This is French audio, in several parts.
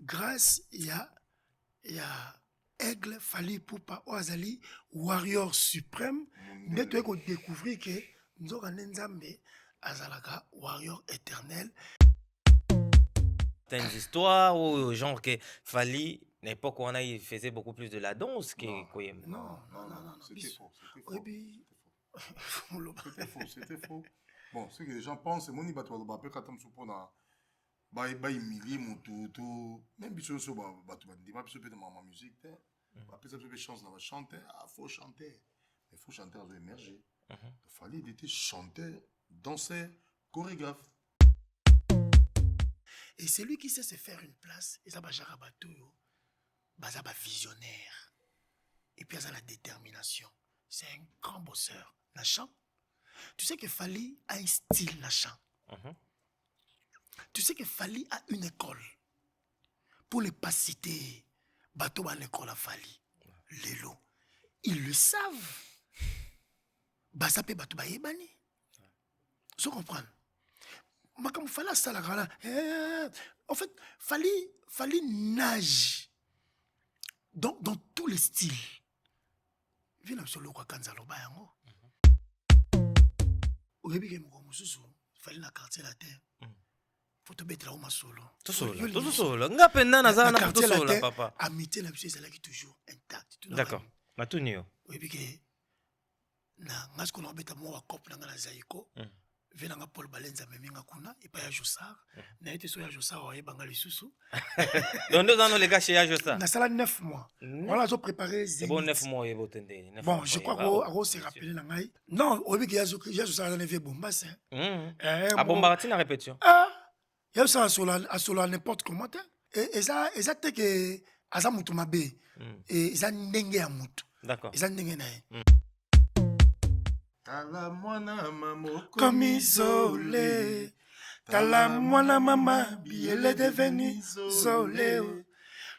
grâce il y a Aigle Fally Ipupa Oazali warrior suprême nde to ko découvrir que nzoka nzambe azalaka warrior éternel. T'as une histoire ou genre que Fally, à l'époque où il faisait beaucoup plus de la danse que Non. C'était faux. Oui, puis C'était faux. Bon, ce que les gens pensent, c'est mon ibato ba pe katam supona ba imili mutu tout même biso so ba batu ba ndima biso pe de ma musique te. Ba pe ça pe chance na ba chanter, faut chanter. Il faut chanter à émerger. Il fallait être chanteur, danseur, chorégraphe. Et c'est lui qui sait se faire une place, et ça va jarabato, ça va visionnaire. Et puis ça la détermination. C'est un grand bosseur. La chant. Tu sais que Fally a un style la chant. Tu sais que Fally a une école. Pour ne pas citer bateau à l'école à Fally. Lélo. Ils le savent. Ça peut bateau à Ebani. Vous comprenez? En fait, Fally nage dans tous les styles. Viens sur le roi Kanzalo Bayango. Au début, il fallait la quartier la terre. Faut te mettre là où ma solo. Tout solo. Nga penna na za na tout solo papa. Amitié la vie c'est là qui toujours intact. D'accord. Matunio. Oui, puis que na ngas ko na beta mo wa cop na ngala zaiko. Vena nga Paul Balenza meminga kuna et pas ya Jossard. Na été so ya Jossard wa yebanga lisusu. Donc nous allons les gars chez ya Jossard. Na sala 9 mois. Voilà, zo préparé. C'est bon 9 mois et tende. Bon, je crois qu'on s'est rappelé la ngai. Non, au début ya Jossard na vie Bombas. A Bombarati na répétition. Ya ça à solo n'importe comment. Et ça te que aza mutu mabe. Et ça ndenge ya mutu. D'accord. Et ça ndenge na. Tala mwana mama comme isolé. Tala mwana mama biele devenu isolé.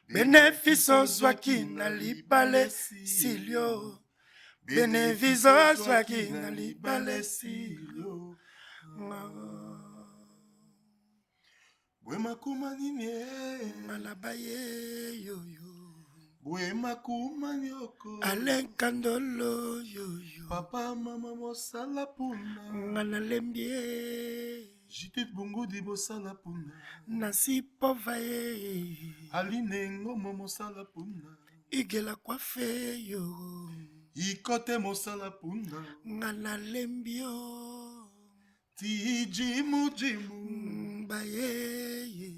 Bénéfice zwaki na libale silio. Bénéfice zwaki na libale silio. Bwema kumanini malabaye yo. Bwema kumanyoko Alain Kandolo yo. Papa mama mosala puna ngana lembie. Jite bongo di bosala puna Nasi povaye. Aline ngomo mosala puna Igela kwafe yo. Ikote mosala puna ngana lembio. Ti jimu jimu Baye.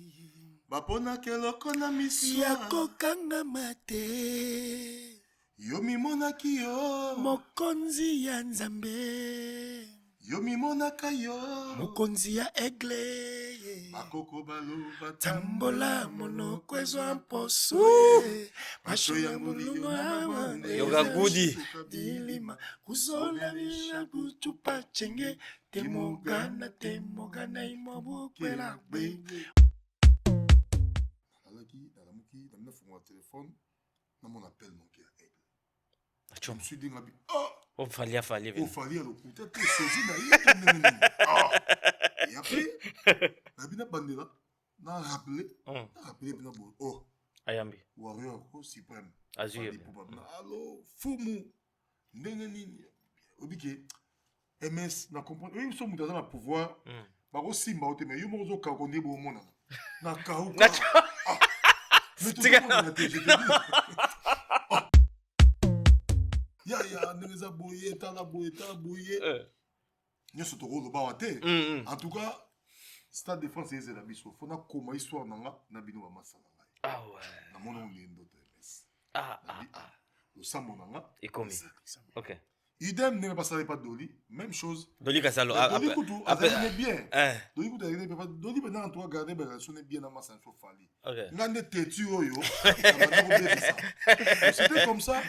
Bapona keloko na miswa Yako kanga mate. Yo mimonaki yo Mokonzi ya nzambe. Yo mimonaka yo Mokonzi ya Aigle. Bakoko baloba Tambola monoko ezwa mposo. Masho ya mulungu awande. Yoga Goody. Dilima kuzola bila buchupa chenge. Temogana imobu kwela gbe. Alamuki, dans mon téléphone, dans mon appel manqué à Aigle. Je me suis dit, oh, fallait. Fallait le coup. Et après, la bina bandela, n'a rappelé, bina bon. Oh, Ayambi. Warrior suprême. Azur. Allo, Fumu. Ndengenini. Obike. MS, na comprendre. Oui, ils sont dans le pouvoir. Bako simba ote, mais ils m'ont dit qu'on est bon mon. Na kaou. Mais tout le monde a été ya neza boye tala boye. Nous sommes au rôle de en tout cas, Stade de France c'est la biso. Faut na koma histoire nanga na bino ba masala. Ah ouais. Na mono lindo de MS. Le sambo nanga. Et comme. OK. Idem ne pas savait pas Doli, même chose. Doli Kasalo. Doli Koutou, elle bien. Doli Koutou, Doli maintenant toi garder ben sonne bien dans ma sens Fally. OK. Ngande tetu yo. C'était comme ça.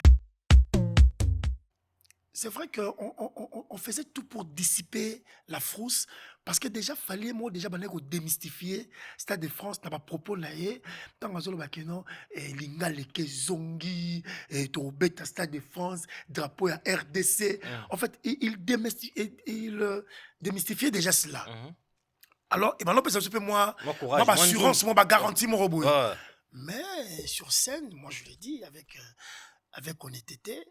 C'est vrai qu'on faisait tout pour dissiper la frousse. Parce que déjà, fallait moi déjà démystifier Stade de France, n'a pas propos là. Tant que je non, linga leke zongi, to beta Stade de France, drapeau à RDC. En fait, il démystifiait déjà cela. Alors, et maintenant, moi, assurance, moi, garantie mon robot. Mais sur scène, moi je l'ai dit avec honnêteté,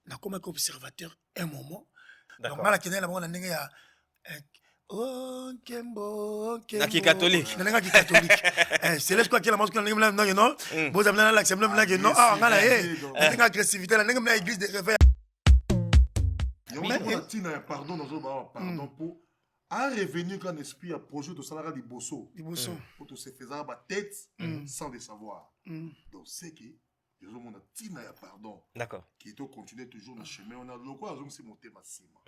na comme observateur un moment. Donc, D'accord. mal à la bonne année, oh, Kembo, Na ki catholique. catholique. C'est là quoi qu'il y a la mosquée, non, Mm. vous avez l'accès, non, ah, on a la agressivité, la l'église de réveil. Pardon, pardon pour un revenu qu'un esprit a projet de salaire de bosso. Pour tout se faire ma tête sans le savoir. Donc c'est que les hommes ont tina pardon. D'accord. Qui doit continuer toujours le chemin. On a le quoi, donc c'est monté massima.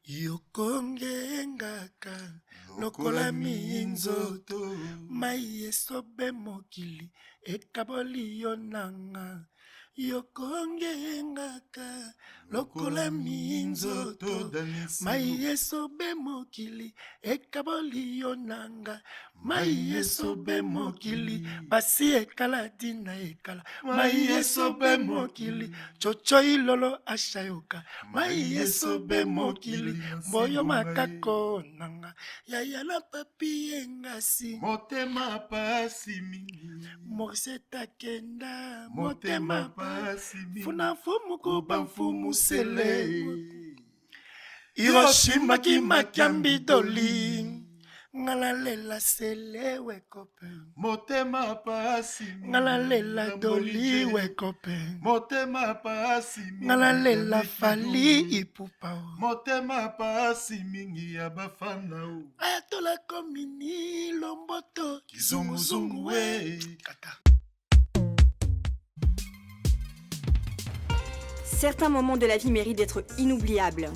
Yokongengaka lokola minzoto mai esobe mokili ekaboli yo nanga yokongengaka lokola minzoto mai esobe mokili ekaboli yo nanga mai esobe mokili basi ekala dina ekala mai esobe mokili chocho ilolo ashayoka mai esobe mokili boyo makako nanga yaya na papi engasi Motema pasi mingi moriseta kenda motema pasi mingi funa fumu kuba mfumu sele Hiroshima kimakiambi doli ngalalela sele wekope motema pasi ngalalela doli wekope motema pasi ngalalela fali ipupa motema pasi mingi ya bafana ayatola komini lomboto kizunguzungu we kata. Certains moments de la vie méritent d'être inoubliables.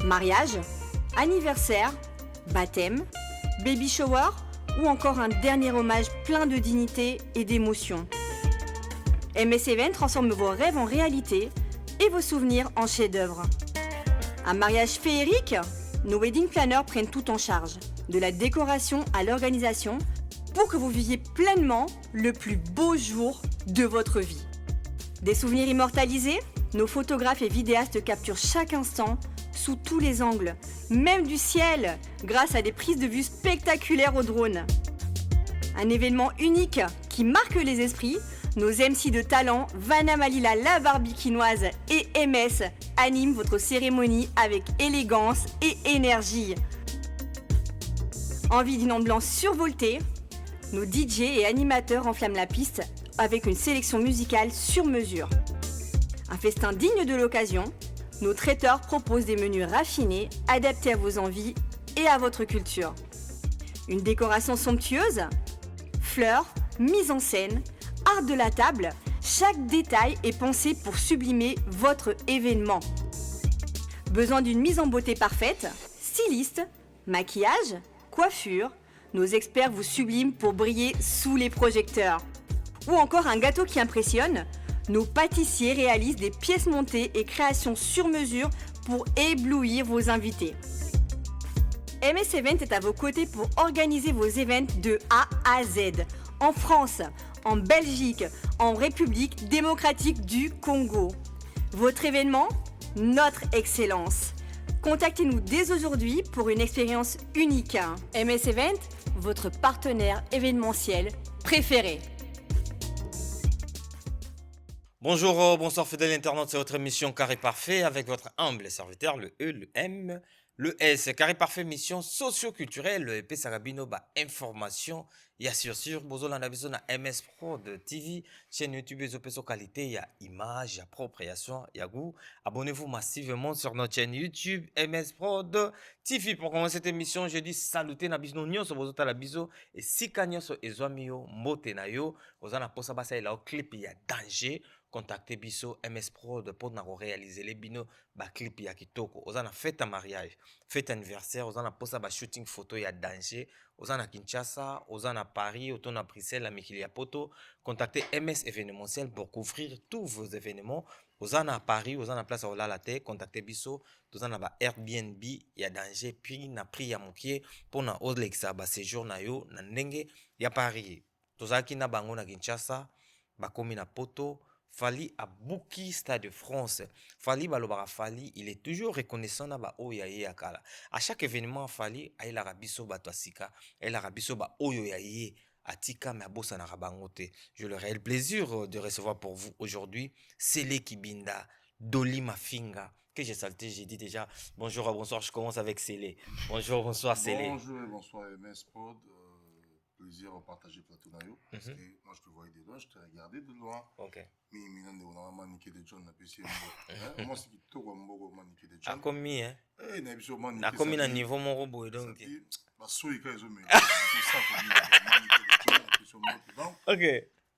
Mariage, anniversaire, baptême, baby shower ou encore un dernier hommage plein de dignité et d'émotion. MS Event transforme vos rêves en réalité et vos souvenirs en chefs-d'œuvre. Un mariage féerique? Nos wedding planners prennent tout en charge, de la décoration à l'organisation, pour que vous viviez pleinement le plus beau jour de votre vie. Des souvenirs immortalisés? Nos photographes et vidéastes capturent chaque instant, sous tous les angles, même du ciel, grâce à des prises de vue spectaculaires au drone. Un événement unique qui marque les esprits, nos MC de talent, Vanna Malila, la barbikinoise et MS animent votre cérémonie avec élégance et énergie. Envie d'une ambiance survoltée? Nos DJ et animateurs enflamment la piste avec une sélection musicale sur mesure. Un festin digne de l'occasion, nos traiteurs proposent des menus raffinés, adaptés à vos envies et à votre culture. Une décoration somptueuse? Fleurs, mise en scène, art de la table, chaque détail est pensé pour sublimer votre événement. Besoin d'une mise en beauté parfaite? Styliste, maquillage, coiffure, nos experts vous subliment pour briller sous les projecteurs. Ou encore un gâteau qui impressionne? Nos pâtissiers réalisent des pièces montées et créations sur mesure pour éblouir vos invités. MS Event est à vos côtés pour organiser vos événements de A à Z. En France, en Belgique, en République démocratique du Congo. Votre événement? Notre excellence. Contactez-nous dès aujourd'hui pour une expérience unique. MS Event, votre partenaire événementiel préféré. Bonjour, bonsoir fidèles internautes, c'est votre émission Carré Parfait avec votre humble serviteur, le E, le M, le S. Carré Parfait, mission socio-culturelle, le EP Sarabino, information, il y a sûr, Bozola Nabiso na MS Prod TV, chaîne YouTube, les qualité, il y a image, il y a appropriation, il y a goût. Abonnez-vous massivement sur notre chaîne YouTube, MS Prod TV. Pour commencer cette émission, je dis saluter Nabiso Nyon, sur Bozota Labiso, et si Kanyo sur Ezwamio, Motenayo, Ozana Posa Basa, il y a un clip, il y a danger. Contactez Biso MS Prod pour réaliser les bino ba clip ya kitoko. Ozana fête à mariage, fête anniversaire, ozana posa ba shooting photo ya danger. Ozana Kinshasa, ozana Paris, ozana Bruxelles, la Mikilia Poto. Contactez MS événementiel pour couvrir tous vos événements. Ozana Paris, ozana place à Olalate. Contactez Biso, ozana ba Airbnb ya danger puis na prix ya mokie pour na Olexa ba séjour na yo na ndenge ya Paris. Tozaki na bango na Kinshasa, bakomi na Poto. Fali a bouki Stade de France. Fali balobara Fali, il est toujours reconnaissant na ba oyo ya kala. À chaque événement Fali, ay la rabiso bato asika, ay la rabiso ba oyo ya ye atika mais abosa na rabangote. Je le réel plaisir de recevoir pour vous aujourd'hui Sele Kibinda, Doli Mafinga. Que j'ai salté, j'ai dit déjà bonjour, bonsoir, je commence avec Sele. Bonjour, bonsoir Sele. Bonjour et bonsoir MS Pod. Plaisir à partager plateau nayo. Parce que moi je te voyais de loin, je te regardais de loin. Ok. Mais on a maniqué de John, moi c'est qui tout comme beaucoup maniqué de A John. commis, hein? Eh, n'a pas maniqué. A commis à niveau mon robot donc. Bah, souille quand ils ont mis. Tout ça comme donc. Ok.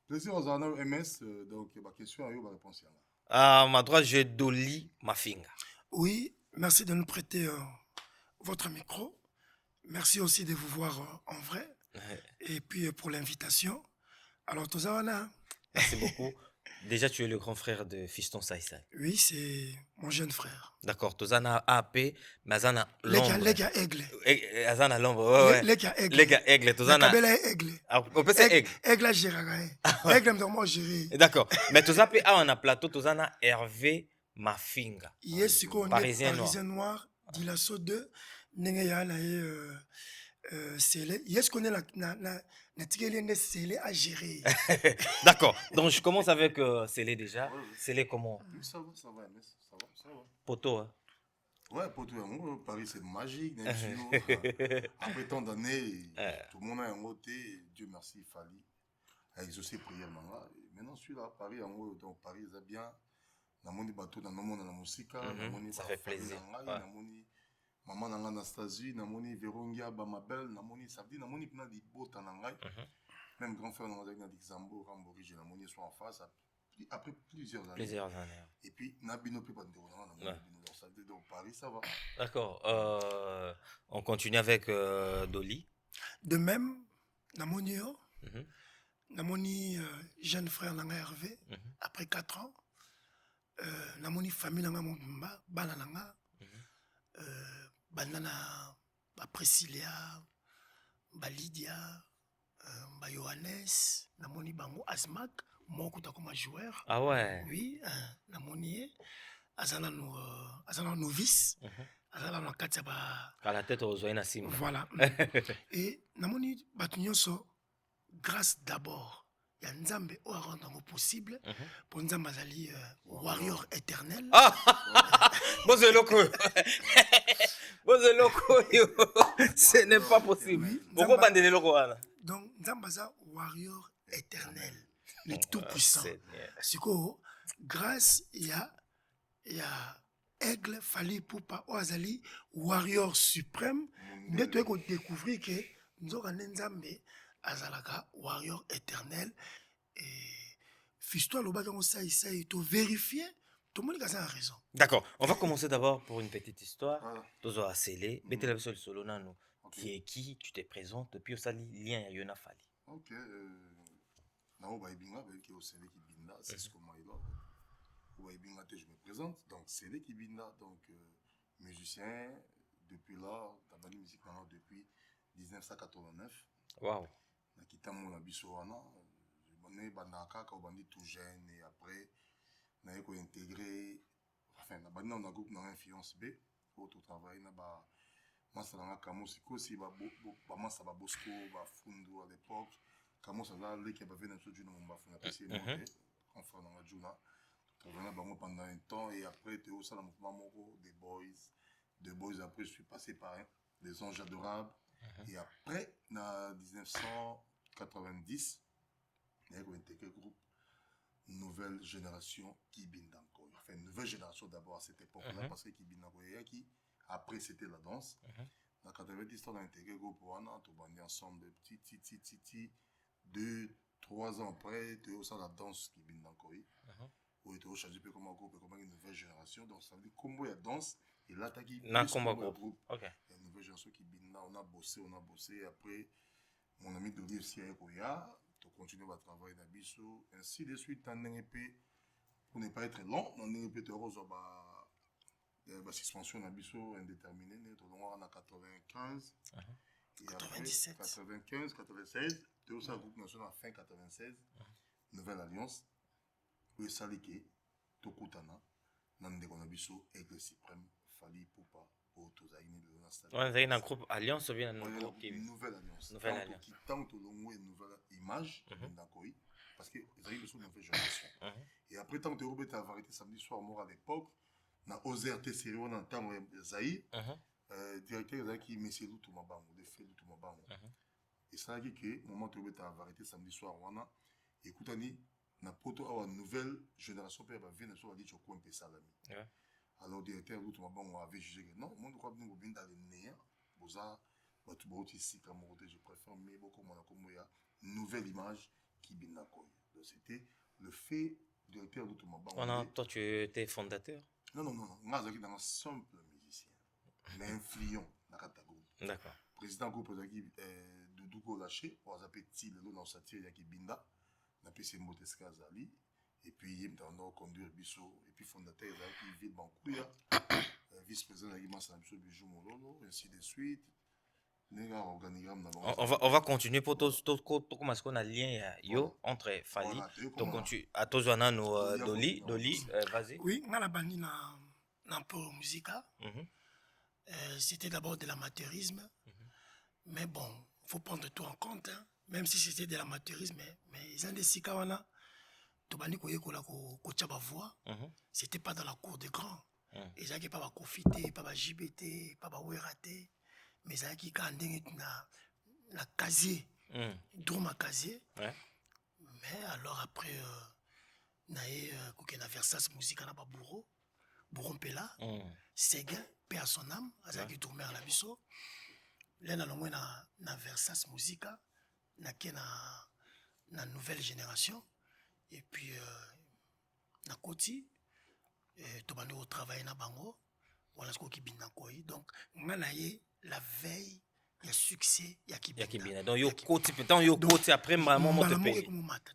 Plaisir aux anneaux MS. Donc, ma question à vous, ma réponse. À ma droite, j'ai Doli Mafinga. Oui, merci de nous prêter votre micro. Merci aussi de vous voir en vrai. Et puis pour l'invitation. Alors, Tozawana. Merci beaucoup. Déjà, tu es le grand frère de Fiston Saïsaï. Oui, c'est mon jeune frère. D'accord. Tozana AP, Mazana Lega l'ombre. Aigle. Azana l'ombre, ouais. Lega Aigle. Lega Aigle. Tozana. Kabela Aigle. On peut dire Aigle. Aigle à gérer. Aigle me gérer. D'accord. Mais Tozape a on a plateau, Tozana Hervé Mafinga. Yes, c'est quoi? Parisien noir. Dilasso 2. Nengeya na Sele. Yes, qu'on est la tigelienne Sele à gérer. D'accord. Donc je commence avec Sele déjà. Sele comment? Ça va, ça va, MS. Ça va. Poto, hein? Ouais, pour tout Paris c'est magique. Après tant d'années, tout le monde a un côté. Dieu merci, il fallait. A exaucé prière. Maintenant, je suis là à Paris. Donc Paris, c'est bien. Namoni bateau dans le monde de la musique. Ça fait plaisir. Namoni maman nanga Anastasie, namoni Vérongia, Bamabel, namoni Sabdi, namoni pina di bota nangai. Même grand frère nanga na Dixambo, Rambori, je namoni soit en face après plusieurs années. Et puis Nabino peut pas de donc Paris ça va. D'accord. On continue avec Doli. De même, namoni yo. Namoni jeune frère nanga Hervé après 4 ans. Namoni famille nanga Mobimba, bana nanga. Banana, Priscilla, Lydia, Johannes, Namoni Bango Asmak, mon coup comme joueur. Ah ouais. Oui, Namoni, Azana novice, Azana no Katsaba. À la tête aux Zoïna Sim. Voilà. Et Namoni Batunyoso, grâce d'abord. Il y a Nzambe au rendre possible pour Nzambe Azali warrior éternel. Ah! Bon, c'est loco. Ce n'est pas possible. Pourquoi pas de loco? Donc, Nzambe Azali warrior éternel, le tout-puissant. C'est quoi? Grâce, il y a Aigle Fali Poupa Oazali, warrior suprême. Dès que tu découvrir que nous avons Nzambe Azalaka, warrior éternel. Et Fiston Loba comme ça, il faut vérifier. Tout le monde a raison. D'accord. On va commencer d'abord pour une petite histoire. Tozo a scellé. Bete la seule solo nano. Qui est qui? Tu te présentes. Puis au sali lien à Yona Fali. Ok. Nao Baibinga, qui est au Sele Kibinda, c'est ce que moi il a. Baibinga, je me présente. Donc Sele Kibinda, donc musicien depuis là, t'as banni musique maintenant depuis 1989. Waouh. Na kita mon abiso wana, je bonne bandaka ka bandi tout jeune et après na ko intégrer enfin na bandi na groupe na influence B pour tout travail na ba masala kamo siko si ba masa ba bosco ba fundo à l'époque kamo ça là les qui ba venir sur du nom ba funa passer monter enfin dans la journée travailler bango pendant un temps et après tu au salon mouvement moko des boys après je suis passé par les anges adorables. Et après, en 1990, il y a intégré le groupe Nouvelle Génération Kibindanko. Enfin, Nouvelle Génération d'abord à cette époque-là, parce que Kibindanko, après c'était la danse. En 90, on a intégré le groupe Wana, on a bandé ensemble de petit, 2-3 ans après, tu as la danse Kibindanko. Où tu as choisi comme un groupe, comme une nouvelle génération. Donc, ça veut dire comment il y a danse. Et là, tu as un groupe. Il y a une nouvelle génération qui binda. On a bossé. Après, mon ami de livre, Sia Koya, tu continues à travailler dans Bisso. Ainsi de suite, en NP, pour ne pas être long, en NP, tu as une suspension dans Bisso indéterminée. Tu as 95. Et 97. 95, 96. Tu as aussi un groupe national fin 96. Nouvelle Alliance. oyo esaliki tokutana na ndeko na biso aigle suprême Fally Ipupa oyo tozali ne lelo na stade. On a un groupe Alliance ou bien un Ouais, groupe qui... nouvelle alliance. Nouvelle alliance. Tant que l'on une nouvelle image, parce que ils arrivent sur une nouvelle génération. Et après, tant que Robert a variété samedi soir, mort à l'époque, na OZRT série, on entend Zaï, directeur Zaï qui met ses loups tout ma banque, des faits tout ma banque. Et ça dit que, moment où Robert a variété samedi soir, on a, écoutez, na poto a une nouvelle génération, peut y venir sur la dit Choko un peu salami. Alors, directeur loup tout ma banque, on avait jugé que non, moi, je crois que nous, bien dans les néants, boza, ici, je préfère, mais beaucoup de nouvelle image qui bin donc c'était le fait directeur de Toumaba. Toi tu étais fondateur? Non, moi j'étais dans un simple musicien, mais influent dans le groupe. D'accord. Président du groupe Doudou Lâché, on a appelé Til, on a sorti Yaki Binda, on a appelé Moteska Zali, et puis il y a un conduire Bisso, et puis fondateur qui vit Bankouya, vice-président de Massa Bisso Bijou Mololo, ainsi de suite. On va continuer pour tout comment est-ce qu'on a lien yo entre Fally donc continue à tous Dolly vas-y. Oui, on a bandi na peu musica. C'était d'abord de l'amateurisme, mais bon, faut prendre tout en compte, hein. Même si c'était de l'amateurisme, mais ils ont des sikawana to bandi ko yekola ko tchaba voix, c'était pas dans la cour des grands. Ils n'avaient pas profiter, pas JBT, pas WRT. Mais ça qui quand na casier drum casier mais alors après naé kokena Versace musique na ba bourron pela Séguin paix à son âme azaki tourner à la biso lena longo na Versace musique na na nouvelle génération et puis na koti to bandi au travail na bango voilà ce qui binna koi donc nganaye la veille, il y a succès, il y a Kibina. Donc, il y a côté, après, maman, mon pays.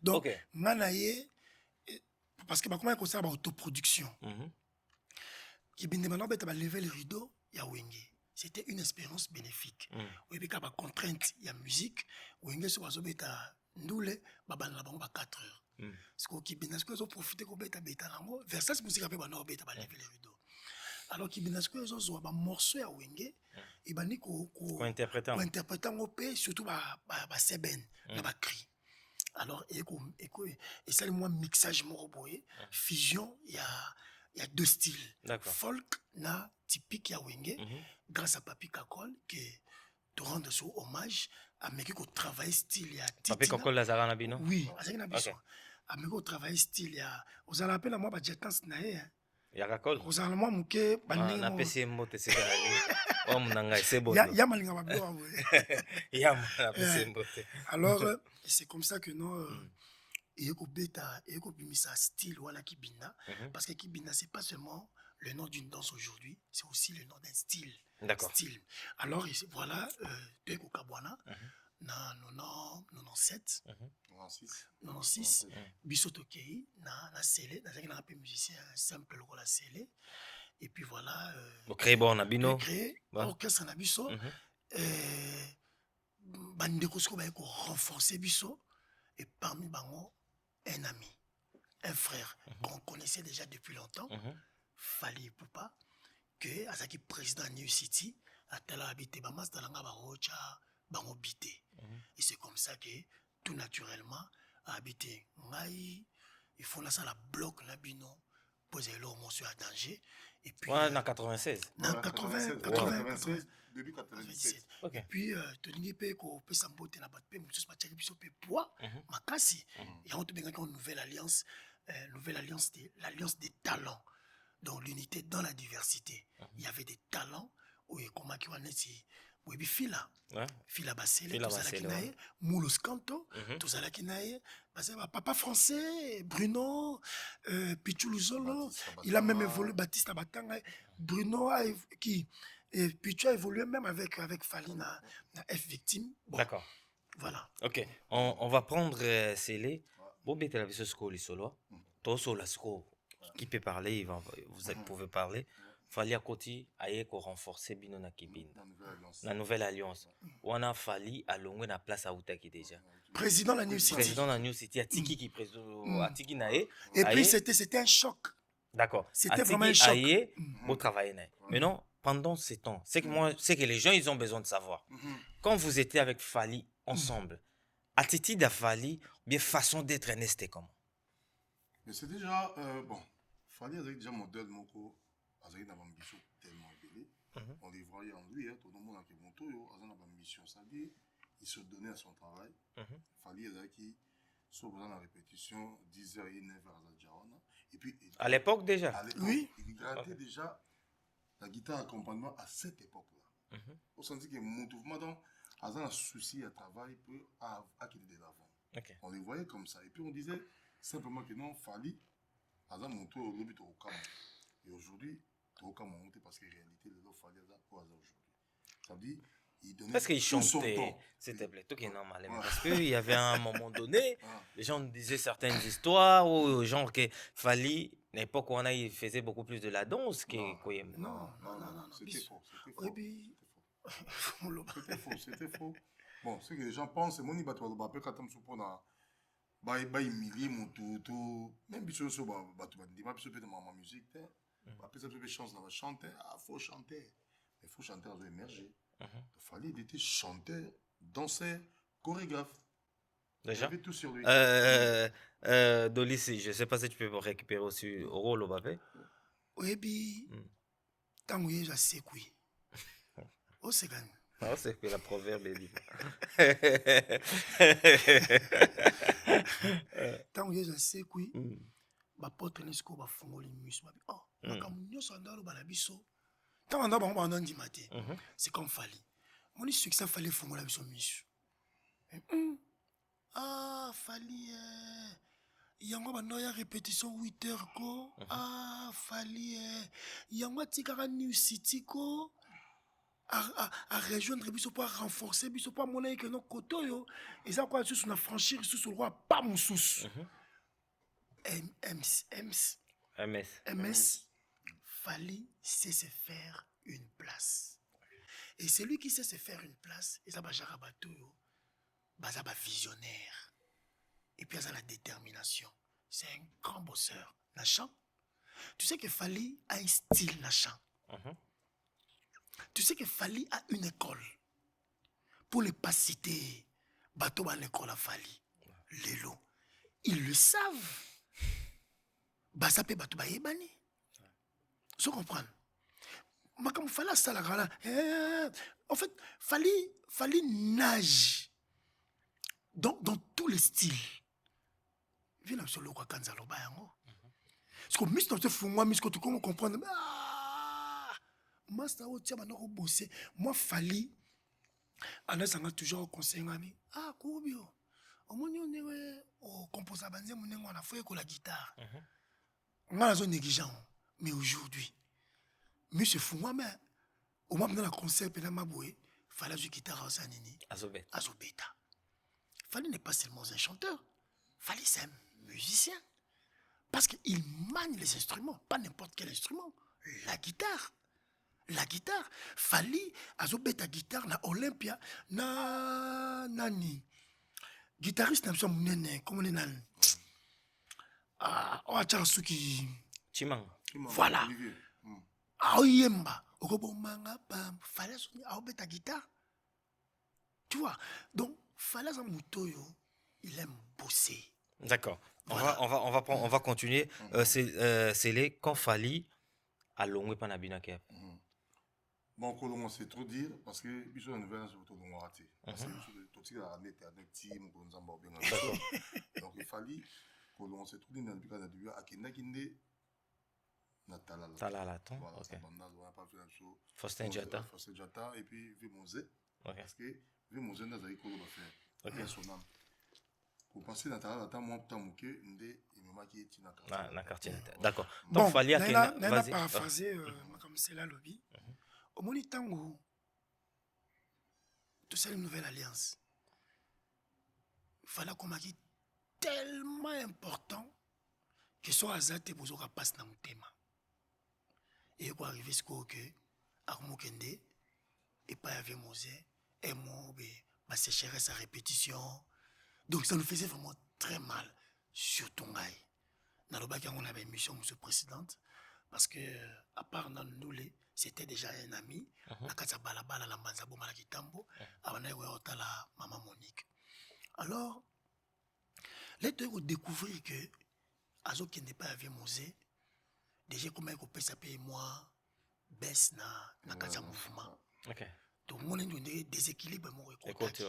Donc, nganaye, parce que comment ça va autoproduction. Kibina, maintenant, tu vas lever le rideau, il y a Wenge. C'était une expérience bénéfique. Oui, puis, il y a contrainte, il y a musique. Wenge, c'est pas ça, Ndoule, baban la banque 4 heures. Ce qui Kibina, ce que vous profitez, vous avez bêta lango, Versace musique, après, vous avez lever le rideau. Alors qu'il y a un morceau à Wenge, et bani ko interprétant au pays surtout ba seben na ba cri. Alors et ça le moi mixage moroboé fusion il y a deux styles. Folk na typique ya Wenge grâce à Papi Kakol qui te rendre son hommage à meki ko travail style ya Titi. Papi Kakol la zara na bino. Oui, azaki na biso. A meki ko travail style ya vous allez appeler moi ba jetance na ye. Yakakol. Kozala mwa muke bandingo. Na pesi mbote sika ali. O munanga sebo. Ya malinga babio we. Ya na pesi mbote. Alors c'est comme ça que non eko beta eko bimisa style wala Kibina parce que Kibina c'est pas seulement le nom d'une danse aujourd'hui, c'est aussi le nom d'un style. D'accord. Style. Alors voilà Teko Kabwana na 97 96 Bisoto Kei na Sele na un peu musicien simple la Sele et puis voilà créé bon na bino créé orchestre na biso bandeko sko ba ko renforcer biso et parmi bango un ami un frère qu'on connaissait déjà depuis longtemps Fally Ipupa que azaki président New City atala habité ba master langa ba rocha bango bité et c'est comme ça que tout naturellement a habité ngai il faut la salle bloc la bino poser l'eau monsieur à danger et puis ouais na 96 na 96 début 97 et puis tolingi pe ko pesa mbote na bato pe mususu batiaki biso pe poids makasi yango tobengaki une nouvelle alliance l'alliance des talents donc l'unité dans la diversité il y avait des talents où ekomaki wana neti boyebi fila basele tozalaki na ye Moulos Kanto tozalaki na ye papa français Bruno Pichuluzolo il a même évolué Baptiste Batanga Bruno qui Pichu a évolué même avec Fally na F Victime bon, d'accord voilà ok on va prendre Célé bon bête la viso sco li solo to so la sco qui peut parler vous pouvez parler Fali Akoti aye ko renforcer bino na kibina. La nouvelle alliance. La nouvelle alliance. Wana Fali alongwe na place à Outaki déjà. Président de la New City. Président de la New City, Atiki qui président Atiki Nae. Et puis c'était un choc. D'accord. C'était vraiment un choc. Aye, beau travail Nae. Maintenant, pendant ces temps, c'est que les gens ils ont besoin de savoir. Quand vous étiez avec Fali ensemble, attitude à Fali, bien façon d'être c'était comment? Mais c'est déjà bon. Fali avait déjà modèle moko, avait une ambition tellement élevée. On les voyait en lui, tout le monde a qui monte, avait une ambition, c'est-à-dire il se donnait à son travail. Fali avait qui soit dans la répétition 10h et 9h à Zadjawana. Et puis à l'époque déjà. À l'époque, oui. Il grattait déjà la guitare accompagnement à cette époque-là. On sentit que mon mouvement donc avait un souci à travail peut acquérir de l'avant. On les voyait comme ça. Et puis on disait simplement que non, Fali, Azan monté au lobby au Kama. Et aujourd'hui, au Kama monté parce qu'en réalité, le Fali Azan pour Azan aujourd'hui. Ça veut dire, il donnait. Parce qu'il tout son chantait, temps. c'était plutôt qui est normal. Parce qu'il y avait un moment donné, les gens disaient certaines histoires, ou genre que Fali, l'époque où on a, il faisait beaucoup plus de la danse que. Non. C'était faux. Et puis. C'était faux. Bon, ce que les gens pensent, Moni Batoualo Bapé, quand on se prend à. Humilier mon tout. Même si on se bat, on peut ma musique. Après, ça peut chance dans la chanter. Ah, faut chanter. Mais il faut chanter à émerger. Il fallait être chanteur, danseur, chorégraphe. Déjà. Il y avait tout sur lui. Dolis, je ne sais pas si tu peux me récupérer aussi au rôle au Bapé. Oui, puis. Tant que j'ai assez quoi. Oh, c'est gagné. Ah, c'est que la proverbe est libre. Tant que j'ai assez quoi. Ba pote nesko ba fongoli miso ba oh makambo nyonso andalo ba na biso tant anda bango ba ndandi maté c'est comme Fali moni succès Fali fongola biso miso ah Fali yango ba noya répétition 8h ko ah Fali yango tikaka New City ko à rejoindre biso pour renforcer biso pour monaye que no kotoyo et ça quoi sous na franchir sous le roi pas moussous MS, Fali sait se faire une place. Et celui qui sait se faire une place, et ça va jarabato, ça va visionnaire. Et puis ça la détermination. C'est un grand bosseur. Nachan. Tu sais que Fali a un style Nachan. Tu sais que Fali a une école. Pour ne pas citer Bateau à l'école à Fali. Lélo. Ils le savent. Ça peut battre Bayebani. Tu comprends? Comme Fali ça la grande. En fait, Fali nage dans tous les styles. Viens sur le quoi quand ça l'oba yango. Parce que mis dans ce fond moi mis que tu comprendre. Moi ça au tia banoko bosser. Moi Fali anasanga toujours conseil ngami. Ah kubio. Omoni on est au composa banze munengo na foye ko la guitare. On a négligent. Mais aujourd'hui, monsieur Fungwa, mais au moment de la concert, il fallait jouer guitare à Zanini. Azobeta. Fallait n'est pas seulement un chanteur. Fallait c'est un musicien. Parce qu'il manie les instruments, pas n'importe quel instrument. La guitare. Fallait Azobeta guitare na Olympia. Nani. Guitariste n'a pas de comment on est. Oh, Tcharasuki. Chimang. Voilà. Aoyemba. Okobomanga bam. Fallait ta guitare. Tu vois. Donc, fallait un moutoyo. Il aime bosser. D'accord. Voilà. On va continuer. C'est les quand Fali à Longwe Panabinake. Bon, on sait trop dire parce que bisous la nouvelle sur tout le raté. Parce que tout ce qui a été avec team ou nous en bien. Donc il fallait on s'est trouvé dans le cas de Dieu à Kinde Natala. Voilà, ok. Faustin Diata. Et puis Vimose. Parce que Vimose n'a pas eu quoi faire. Ok. Son âme. Pour passer Natala, attends moi tant que Ndé et me maquiller Tina. Na quartier. D'accord. Donc bon, Fali à Kinde. On a paraphrasé comme c'est là lobby. Au moment où tout ça une nouvelle alliance. Il fallait qu'on m'a dit tellement important que soit Azate Bozora passe dans le thème. Et quoi arriver ce que Armokende et pas avec Mosé et moi ma sécheresse à répétition. Donc ça nous faisait vraiment très mal, surtout Ngaï. Dans le bac, on avait une mission précédente parce que à part Nandoulé, c'était déjà un ami. La casa balabala la manzabo malakitambo, avant d'aller la maman Monique. Alors, les deux ont découvert que Azo qui n'est pas avec Mosé, déjà comment il peut s'appeler moi baisse na casa mouvement. Ok. Donc mon déséquilibre mon Écoute, il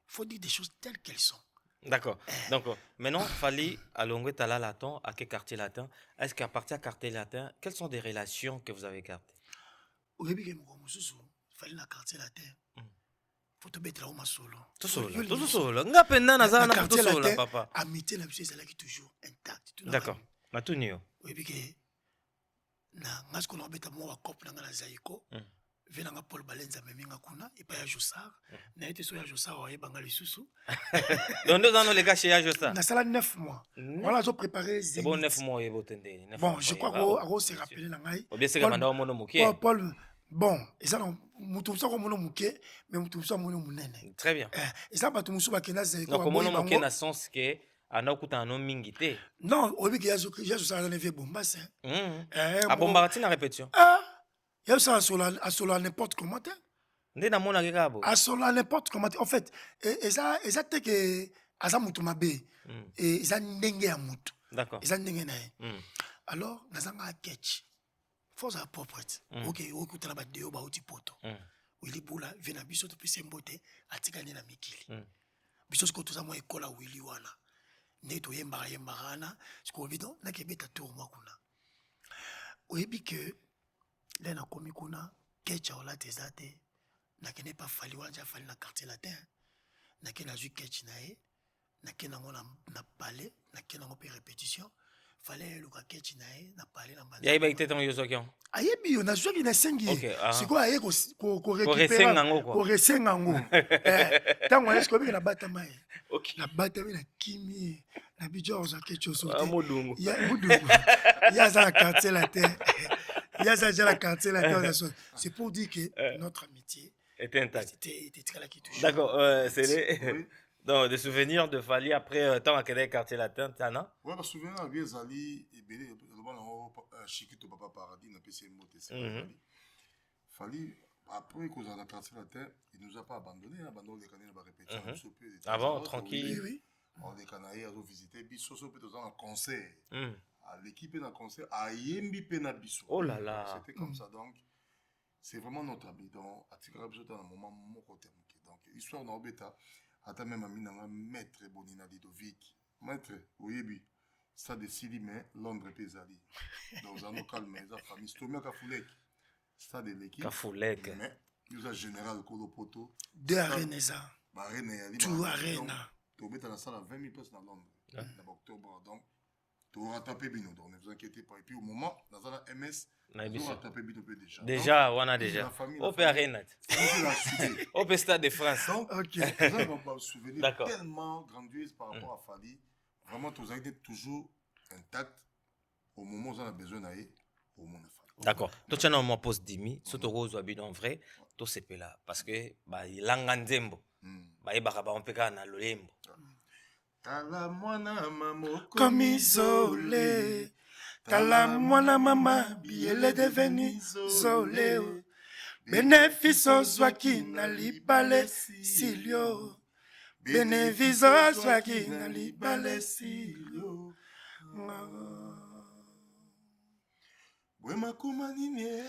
faut dire des choses telles qu'elles sont. D'accord. Donc, maintenant, Fali, à Longwe Tala Latin, à quel quartier latin? Est-ce qu'à partir de quartier latin, quelles sont des relations que vous avez gardées? Au début, il fallait la quartier latin. Faut te mettre là où solo. Tout solo. Nga penda na zana tout quartier solo, latin, papa. amitié la vie est toujours intacte. D'accord. Na tout nio. Oui, puis que na ngas qu'on embête moi wa cop na zaiko. Venanga Paul Balenza meminga kuna et pas ya Jossar. Na été sur ya Jossar wa yebanga lisusu. Donc deux ans les gars chez Ajosa. Na sala 9 mois. Voilà, j'ai préparé C'est bon 9 mois et botende. Bon, je crois qu'on s'est rappelé la ngai. Ou bien c'est que manda mono muké. Paul bon, et ça non mutumsa ko mono muké, mais mutumsa mono munene. Très bien. Et ça ba tumusu ba kena zaiko. Donc mono muké na sens que anakuta no mingité. Non, au début ya Jossar na vie Bombas. A Bombardati na répétition. Il y a ça à solo n'importe comment. Ndé na mona kekabo. À solo n'importe comment. En fait, et ça te que asa mutu mabe. Et ça ndenge ya mutu. D'accord. Et ça ndenge na. Alors, nazanga catch. Force à proprette. OK, okuta na ba deo ba oti poto. Willy Bula vena biso to pese mbote atikane na mikili. Biso ko tuza mo ekola Willy wana. Neto yemba na, ko bidon na kebeta tour moi kuna. Oyebi que là na komi kuna kecha ola tezate na kene pas fali wanja fali na quartier latin na kena ju ketch na e na kena ngona na palais na kena ngope répétition fallait le ketch na e na palais na banda Ya iba ite ton yosokion. ayebi yo na joki na sengi siko aye ko récupérer ko resenga ngo tango est-ce que na bata mai OK. na bata na kimi na bijo za ketch so Modungu. ya modungu ya za quartier latin. Il y a ça déjà la quartier là. C'est pour dire que notre amitié était intacte. Était très là qui touche. D'accord, c'est les donc des souvenirs de Fali après temps à quel quartier latin Tana. Ouais, parce que souvenir à vieux Ali et Belé le bon Chiquito Papa Paradis na PC Moté Fali après qu'on a la quartier latin, il nous a pas abandonné les canaux va répéter avant tranquille. Oui. On les canaux ont visité biso so peut dans un concert. L'équipe dans le concert a yembi penabiso. Oh là là. C'était comme ça donc c'est vraiment notre ami donc à tirer dans un moment mon côté donc histoire dans bêta ata même ami na maître Bonina Ludovic maître oyebi ça décide mais Londres pesali donc dans nos calmes za famille Stomia Kafulek ça de l'équipe Kafulek mais nous a général Kolopoto deux arènes ça ba arène tout arène to bêta la salle 20 000 places dans Londres en octobre donc tu rattrapé Bino, donc ne vous inquiétez pas. Et puis au moment, dans la MS, tu rattrapé Bino déjà. Déjà, on a déjà. Au Père Arena. Au Stade de France. Donc, ok. Vous avez souvenir tellement grandiose par rapport à Fali. Vraiment, tu as été toujours intact au moment où on a besoin d'aller au moment de Fali. D'accord. Toi, tu as un poste d'imi. Surtout Rose ou Abidon vrai. Tout c'est là. Parce que, il y a l'anganzembo. Il y a un peu de l'olembo. Tala mwana mama comme isolé, tala mwana mama biele devenu isolé. Benefice zwaki na libale silio, benefice zwaki na libale silio. Bwema kumanini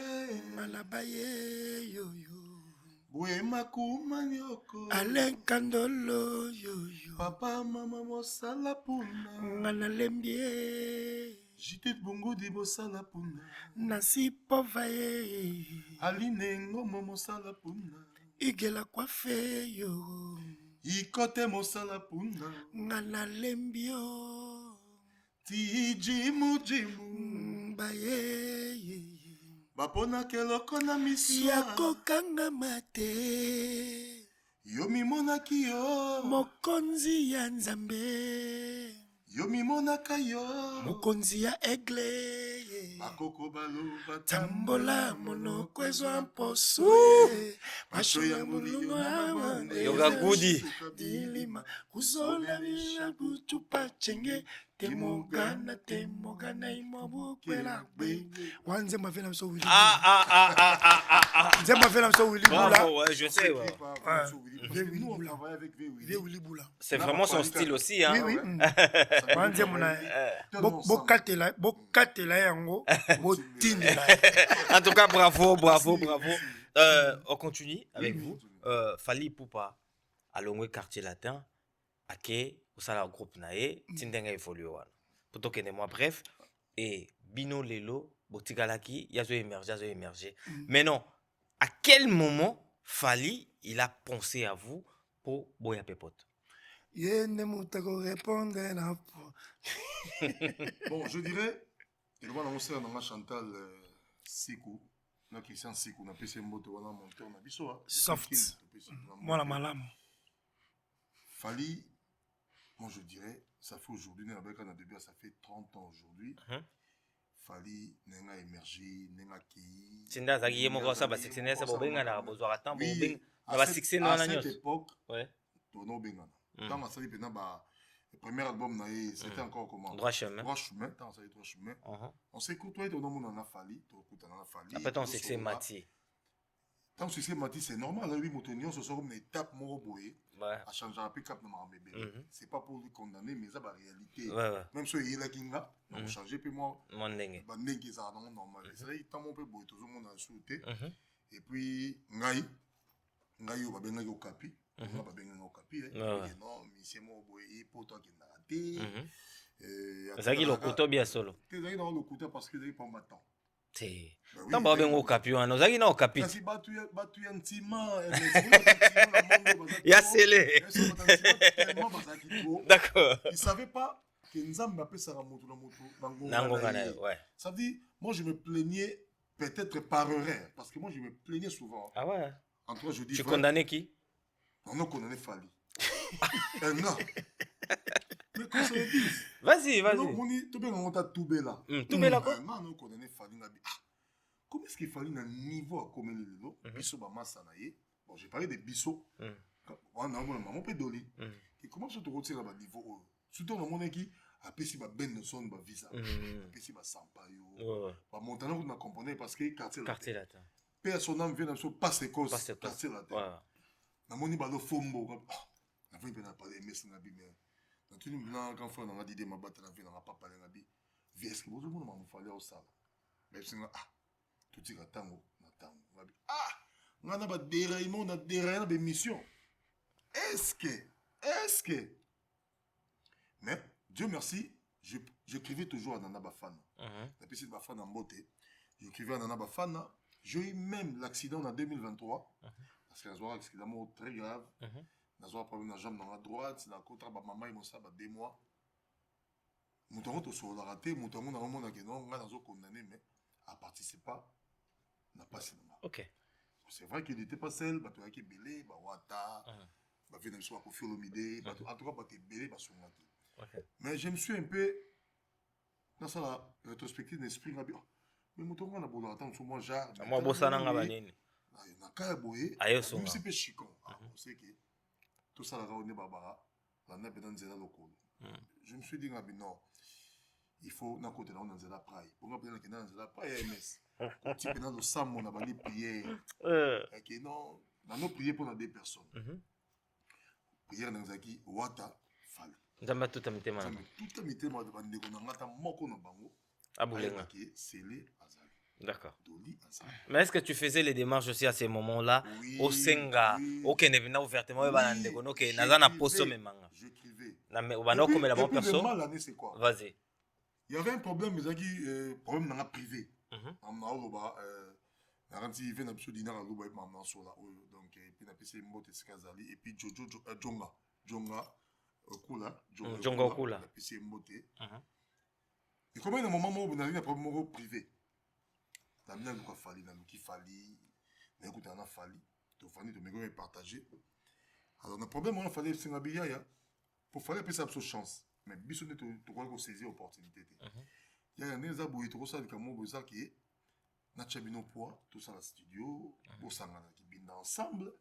malabaye yo yo. Bwema kumani oko Alenkandolo yo yo. Papa mama mosala puna ngana lembie. Jite bongo di mosala puna nasi povaye. Aline ngomo mosala puna igela kwafe yo. Ikote mosala puna ngana lembio. Tijimu jimu baye. Bapona keloko na miso yako kanga mate. Yo mimonaki yo mokonzi ya nzambe. Yo mimonaka yo mokonzi ya egle. bakoko baloba tambola monoko ezwa mposo masho ya molungu Yoga Goody. dilima kuzola bila kutupa chenge temogana imo bukwela gbe wanze mavela mso wili nzemba vela mso wili bula Bravo, ouais, je sais. Ouais. Nous, on travaille avec vie wili bula C'est vraiment son style aussi. Hein. oui wanze mona bokatela yango botindela En tout cas, bravo. On continue avec vous. Fally Ipupa, à Longwe quartier latin, à Ké, au salaire groupe Nae, Tindenga évolue. Pour toi, moi, bref, et Bino Lelo, Botigalaki, Yazo émergé. Mais non, à quel moment Fally, il a pensé à vous pour Boya Pepot? yene mutako répondre na po Bon, je dirais, il va annoncer dans Chantal Sikou, na Christian Sikou, na PC Mboto, wana monteur na biso. Soft. Moi la malamu. Fally, moi je dirais, ça fait aujourd'hui, ça fait 30 ans aujourd'hui. Fally, n'a émergé, n'a qui. Sinda Zagi Yemoko, ça va succéder, ça va bien, ça va besoin de temps, à cette époque, ouais. Tono Bengana. Dans ma série, le premier album, c'était encore comment? Droit chemin. Droit chemin, on s'est côtoyé, on a Fally, après, on sait que c'est Mati. Tant que c'est Mati, c'est normal, oui, Motonio, ce soir, une étape, Ouais. à changer un peu cap de ma bébé. C'est pas pour lui condamner, mais ça, la réalité. Ouais. Même si il y a Kinga, on a changé, puis moi, Mon dengue. Bandé, ça a normal. C'est vrai, tant mon peu, tout le monde a sauté. Et puis, Ngai, on va bien au capi. On va bien au capi. Non, mais c'est moi, pour toi qui n'a raté. Zagi le couteau bien solo. Tu es dans le couteau parce que tu n'es pas matin. C'est. Tant que bien au capi, on a Zagi non au capi. Si tu es un timon, Il y a scellé. D'accord. Il ne savait pas que Nzambe appelait ça Ramoto. Ouais. Ça veut dire, moi je me plaignais peut-être par erreur, parce que moi je me plaignais souvent. Ah ouais. En toi, je dis. Tu condamnais qui? On a condamné Fally. Non. Mais qu'on se le dise. Vas-y. On est tout bien, on t'a tout bien là. Tout bien là quoi? Non, on a condamné Fally. Comment est-ce qu'il fallait un niveau à commun les dos? Bisso Bama Sanaye. Bon, j'ai parlé de Bisso. On a un maman pédoli. Et comment je te retire à niveau? Surtout dans mon équipe, après si ma ben ne sonne pas visa. Après si ma sampayo. Pas montant on a compris parce que quartier latin. Personne vient dans ce passe cause quartier latin. Na moni balo fombo. Na vient pas parler mais c'est na bi mais. Na tout le quand frère on a dit ma batte na vie na pas parler na bi. Est-ce que vous le monde m'a fallu au sala. Mais c'est tout dit tango na tango. On a ba déraillement na déraillement de mission. Est-ce que mais Dieu merci, j'écrivais toujours à Nana Bafana. La petite Bafana en beauté. J'écrivais à Nana Bafana. J'ai eu même l'accident en 2023. Parce qu'il y a un accident très grave. Il y a un problème dans la jambe dans la droite. C'est la côte de maman, il m'a ça 2 mois. Mon temps, sur la raté. Mon temps, on a un monde qui est condamné, mais à participer, n'a pas cinéma. Ok. C'est vrai qu'il n'était pas seul. Il y a qui belé, Wata, il y a un Kofi Olomide. En tout cas, il y a belé, mais je me suis un peu dans sa rétrospective d'esprit. Mais mon temps, on a beau attendre sur moi, genre. Moi, bossana nga banini. Na kaya boye. Ayo songa. Je suis peu chicon. On sait que tout ça, la raone Barbara, la n'a pas dans zéla local. Je me suis dit, non, il faut d'un côté là, on a zéla praille. Pour moi, peut-être que dans zéla praille, MS. Tu peux dans le sam, on a bali prier. Ok, non, dans nos prières pour 2 personnes. Prière dans Zaki, Wata, Fally. Nzamba tout amité man. Tout amité man de bande ko ngata moko na bango. Aboulenga. Scellé azali. D'accord. Doli azali. Mais est-ce que tu faisais les démarches aussi à ces moments-là au Senga, au Kenevina ouvertement balande kono ke nazana poso memanga. J'écrivais. Na me bana ko la bonne personne. L'année c'est quoi? Vas-y. Il y avait un problème mais problème dans la privé. On a loba na ranti vient absolument dina loba et maman sola donc puis na PC mbote skazali et puis Jojo Jonga Okula, Jonga Okula. La PC Mbote. Et comment il y a un moment où on a un problème privé? La mienne a fallu, la qui fallu, mais écoute, on a fallu. Donc, Fanny, de me partager. Alors, le problème, on a fallu, c'est un billet, pour faire appeler ça une chance. Mais bisous, tu crois qu'on saisit l'opportunité. Il y a des gens qui ont dit que moi, qui Nachabino Poa, tout ça, la studio, Bosangana qui binda ensemble,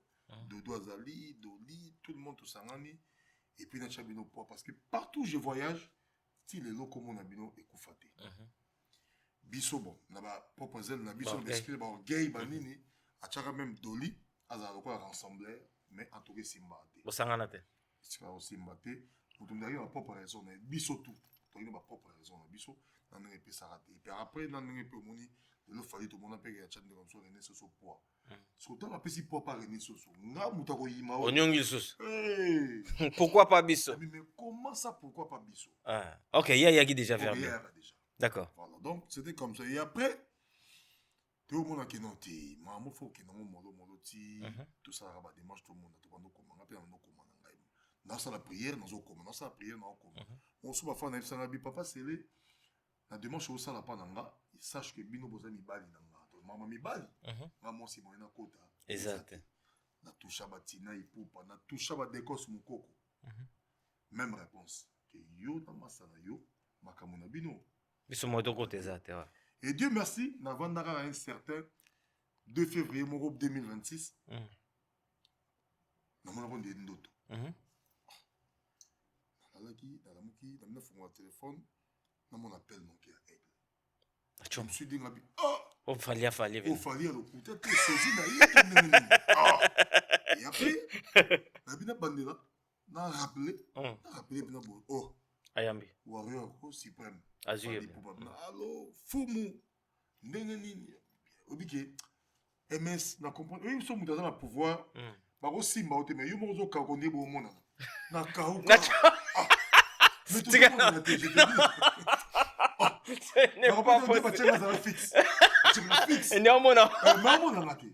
Dodo Azali, Doli, tout le monde, tout ça, et puis Nachabino Poa, parce que partout où je voyage, si les locaux, mon abino, et Koufate. Biso, bon, n'a pas proposé, n'a biso, d'expliquer, bon, gay, banini, à Tchara même Doli, Azaroko rassemblé, mais en tout cas, Simbate. Bosangana te. C'est pas aussi Simbate, pour nous donner ma propre raison, biso tout, pour nous ma propre raison, biso, dans un peu ça raté. Et puis après, dans un peu, moni, il fallait tout le monde a payé à Tchad de comme ça, René Soso poids. Parce que tant que si poids pas René Soso, n'a moutako yima. Onyongil sus. Hey! Pourquoi pas Bisso? Mais comment ça, pourquoi pas Bisso? Ah. Ok, il y a qui déjà fait. Déjà. D'accord. Voilà, donc c'était comme ça. Et après, tout le monde qui n'a pas été, maman faut que nous moloti, tout ça rabat démarche tout le monde, tout le monde comment, après on comment dans ça la prière, dans comment, dans ça la prière, dans comment. On se bat faire dans ça la bi papa c'est les, la démarche au ça la pas nanga, il sache que bino boza mi bali nanga, maman mi bali, maman si moi na kota. Exact. Na toucha batina ipupa, na toucha ba décos mukoko. Même réponse que yo na masala yo, makamona bino. Bisso moto côté ça, ouais. Et Dieu merci, nous avons un certain 2 février 2026. Nous avons des notes. Nous avons un téléphone. Nous avons un appel donc je me suis dit, oh, fallait. Oh, fallait le coup. Et après, nous avons bandé là. Nous avons rappelé. Oh, Ayambi. Warrior suprême. Azure. Allo, Fumu. Ndengenini. Obike. MS, na comprendre. Oui, nous sommes dans le pouvoir. Bako simba ote mais yo mozo ka konde bo mona. Na ka ou ka. Mais tout le monde a été, je te dis. Ce n'est pas possible. Fixe. Néanmoins. Maman na te.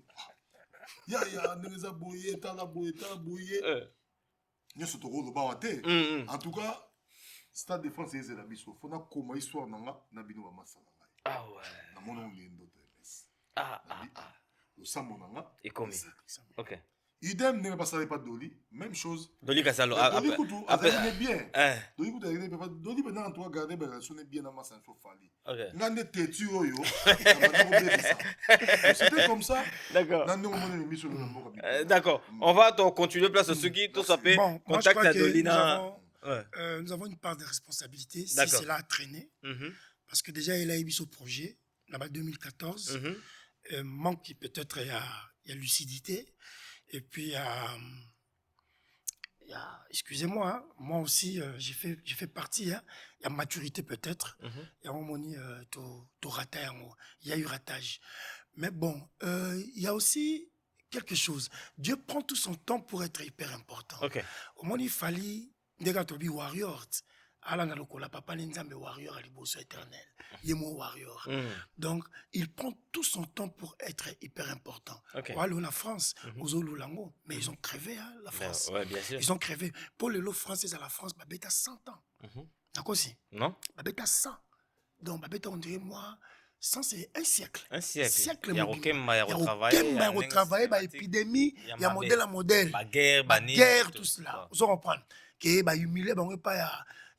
Ya ndengeza boye tala boye. Nyoso to rolo ba wate. En tout cas, Stade de France c'est la biso. Faut na koma histoire nanga na bino ba masala. Ah ouais. Na mona ngendo te. Ah. Le sambo nanga. Et comme. OK. Idem ne pas ça pas Doli, même chose. Doli Kasalo. Doli Koutou, elle bien. Doli Koutou elle bien. Doli maintenant toi garder ben son est bien dans ma sanso fali. OK. Ngande tetu oyo. C'était comme ça. D'accord. D'accord. On va continuer place au Sugi, tout ça peut contact à Dolina. Nous avons une part de responsabilité si D'accord. cela a traîné. Parce que déjà, il a eu ce projet, là-bas 2014. Manque peut-être, il y a lucidité. Et puis, excusez-moi, hein, moi aussi, j'ai fait partie. Il y a maturité peut-être. Il y a un moment, il y a eu ratage. Mais bon, il y a aussi quelque chose. Dieu prend tout son temps pour être hyper important. OK. Au moment, il fallait des gars qui warrior. Ala na lokola papa nzambe warrior à liboso éternel. Yemo warrior. Donc, il prend tout son temps pour être hyper important. Okay. Voilà la France, aux Olulango, mais ils ont crevé hein, la France. Ouais, bien sûr. Ils ont crevé. Pour les lots français à la France, Babetta 100 ans. D'accord aussi. Non? Babetta 100. Donc Babetta on dirait moi 100 c'est un siècle. Un siècle. Il y a aucun travailler, il y a épidémie, il y a modèle à modèle. La guerre, tout cela. Vous comprenez que bah humilier bah on pas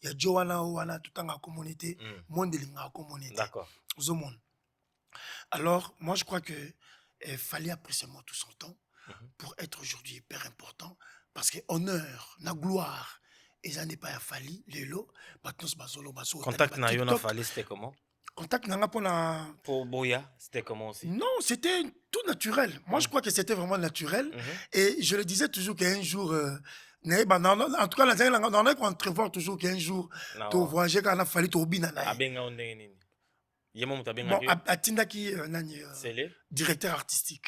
il y a Joana Oana tout en communauté, monde en communauté. D'accord. Alors, moi je crois que fallait apprécier moi tout son temps pour être aujourd'hui hyper important parce que honneur, la gloire, et ça n'est pas à Fali, les lots, contact na yo na Fali c'était comment? Contact n'a pas pour Boya, c'était comment aussi? Non, c'était tout naturel. Moi je crois que c'était vraiment naturel et je le disais toujours qu'un jour en tout cas, on a entrevoir toujours qu'un jour, tu voyager quand on a fallu au binana. Bon, Atindaki, directeur artistique.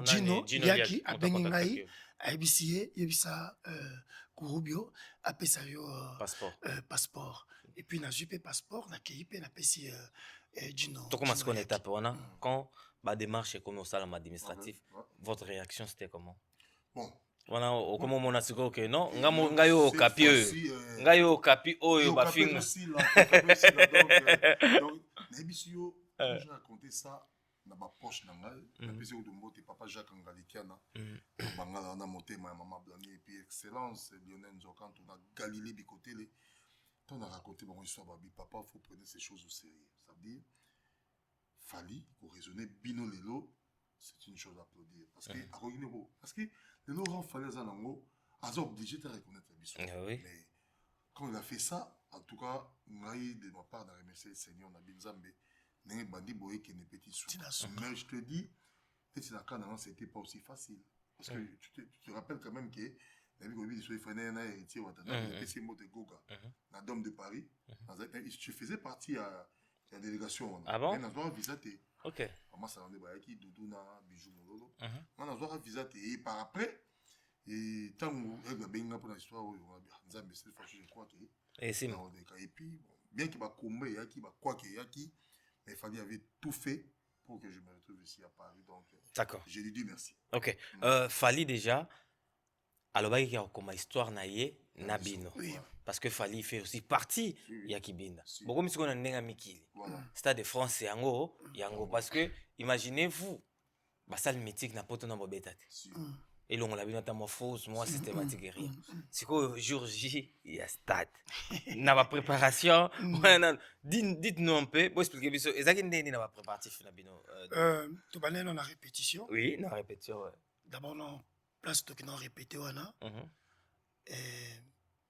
Gino, Yaki, Abengingai, ABCA, Yebisa, Kurubio, Apesayo, passeport. Et puis, na jupe passeport, na KIP, na PC, Gino. Tu commences à connaître quand la démarche est comme au salam administratif, votre réaction c'était comment? Bon. Wana okomo mona siko ke non ngayo kapi oyo bafinga donc nebisio j'ai raconté ça na ba poche na ngal na pesi o dombote papa Jacques Ngalikiana bangala na motema ya mama Blani et puis excellence Lionel Nzokanto na Galilée Bikotele on a raconté mon histoire, papa, il faut prendre ces choses au sérieux. Ça veut dire, Fali, pour raisonner, Bino Lelo, c'est une chose à applaudir. Parce que le Laurent Fali Zanango a obligé de reconnaître l'histoire. Oui. Mais quand il a fait ça, en tout cas, de ma part, dans remercier le Seigneur, Nabi Nzambe, n'est bandi boye qui n'est petit sous. Mais je te dis, peut-être que dans c'était pas aussi facile. Parce que tu te rappelles quand même que Nabi Gobi, il fallait un héritier, c'est mot de Goga, la Dôme de Paris. Je faisais partie à la délégation. Ah bon? On a visité. Ok. Moi, ça en est qui Doudouna, Bijou Mololo. On a visité. Et par après, et tant que bien pour l'histoire, Nzambe, cette fois, je crois que. Et c'est et puis, bien qu'il va combattre, il va quoi qu'il y a qui, mais il fallait avait tout fait pour que je me retrouve ici à Paris. Donc, d'accord. Je lui dis merci. Ok. Fali déjà, alors il y a comme histoire naïe, Nabino. Oui. Parce que Fali fait aussi partie de Yakibinda. Beaucoup de gens ont Mikili. Stade de France, Yango. Parce que, imaginez-vous, ça le mythique n'a pas ton nom bêta. Et l'on l'a vu notamment fausse, moi systématique et rien. C'est qu'au jour J, il y a stade. Il y a préparation. Dites-nous un peu, pour expliquer. Est-ce qu'il y a une préparatif Nabino? Tu vas aller dans la répétition. Oui, dans la répétition. D'abord, on place tout qui n'a répété.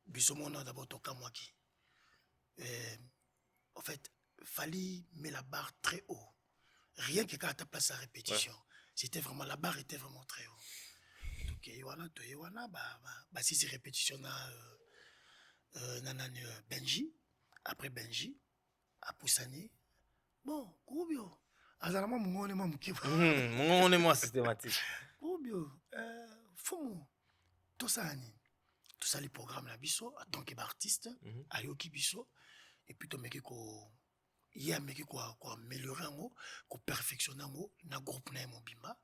Bisomona d'abord toka mwaki. En fait, Fali met la barre très haut. Rien que quand tu place la répétition, c'était vraiment la barre était vraiment très haut. Donc Yowana, si c'est répétition Benji, après Benji, à Poussani, bon, Koubio, Azalama mon moi systématique. Koubio, Fumu, Tosani. Tout ça, les programmes là, biso, en tant qu'artiste, ayoki biso, et puis, il y a quoi améliorer en haut, quoi perfectionner en haut, na groupe na mon bimba,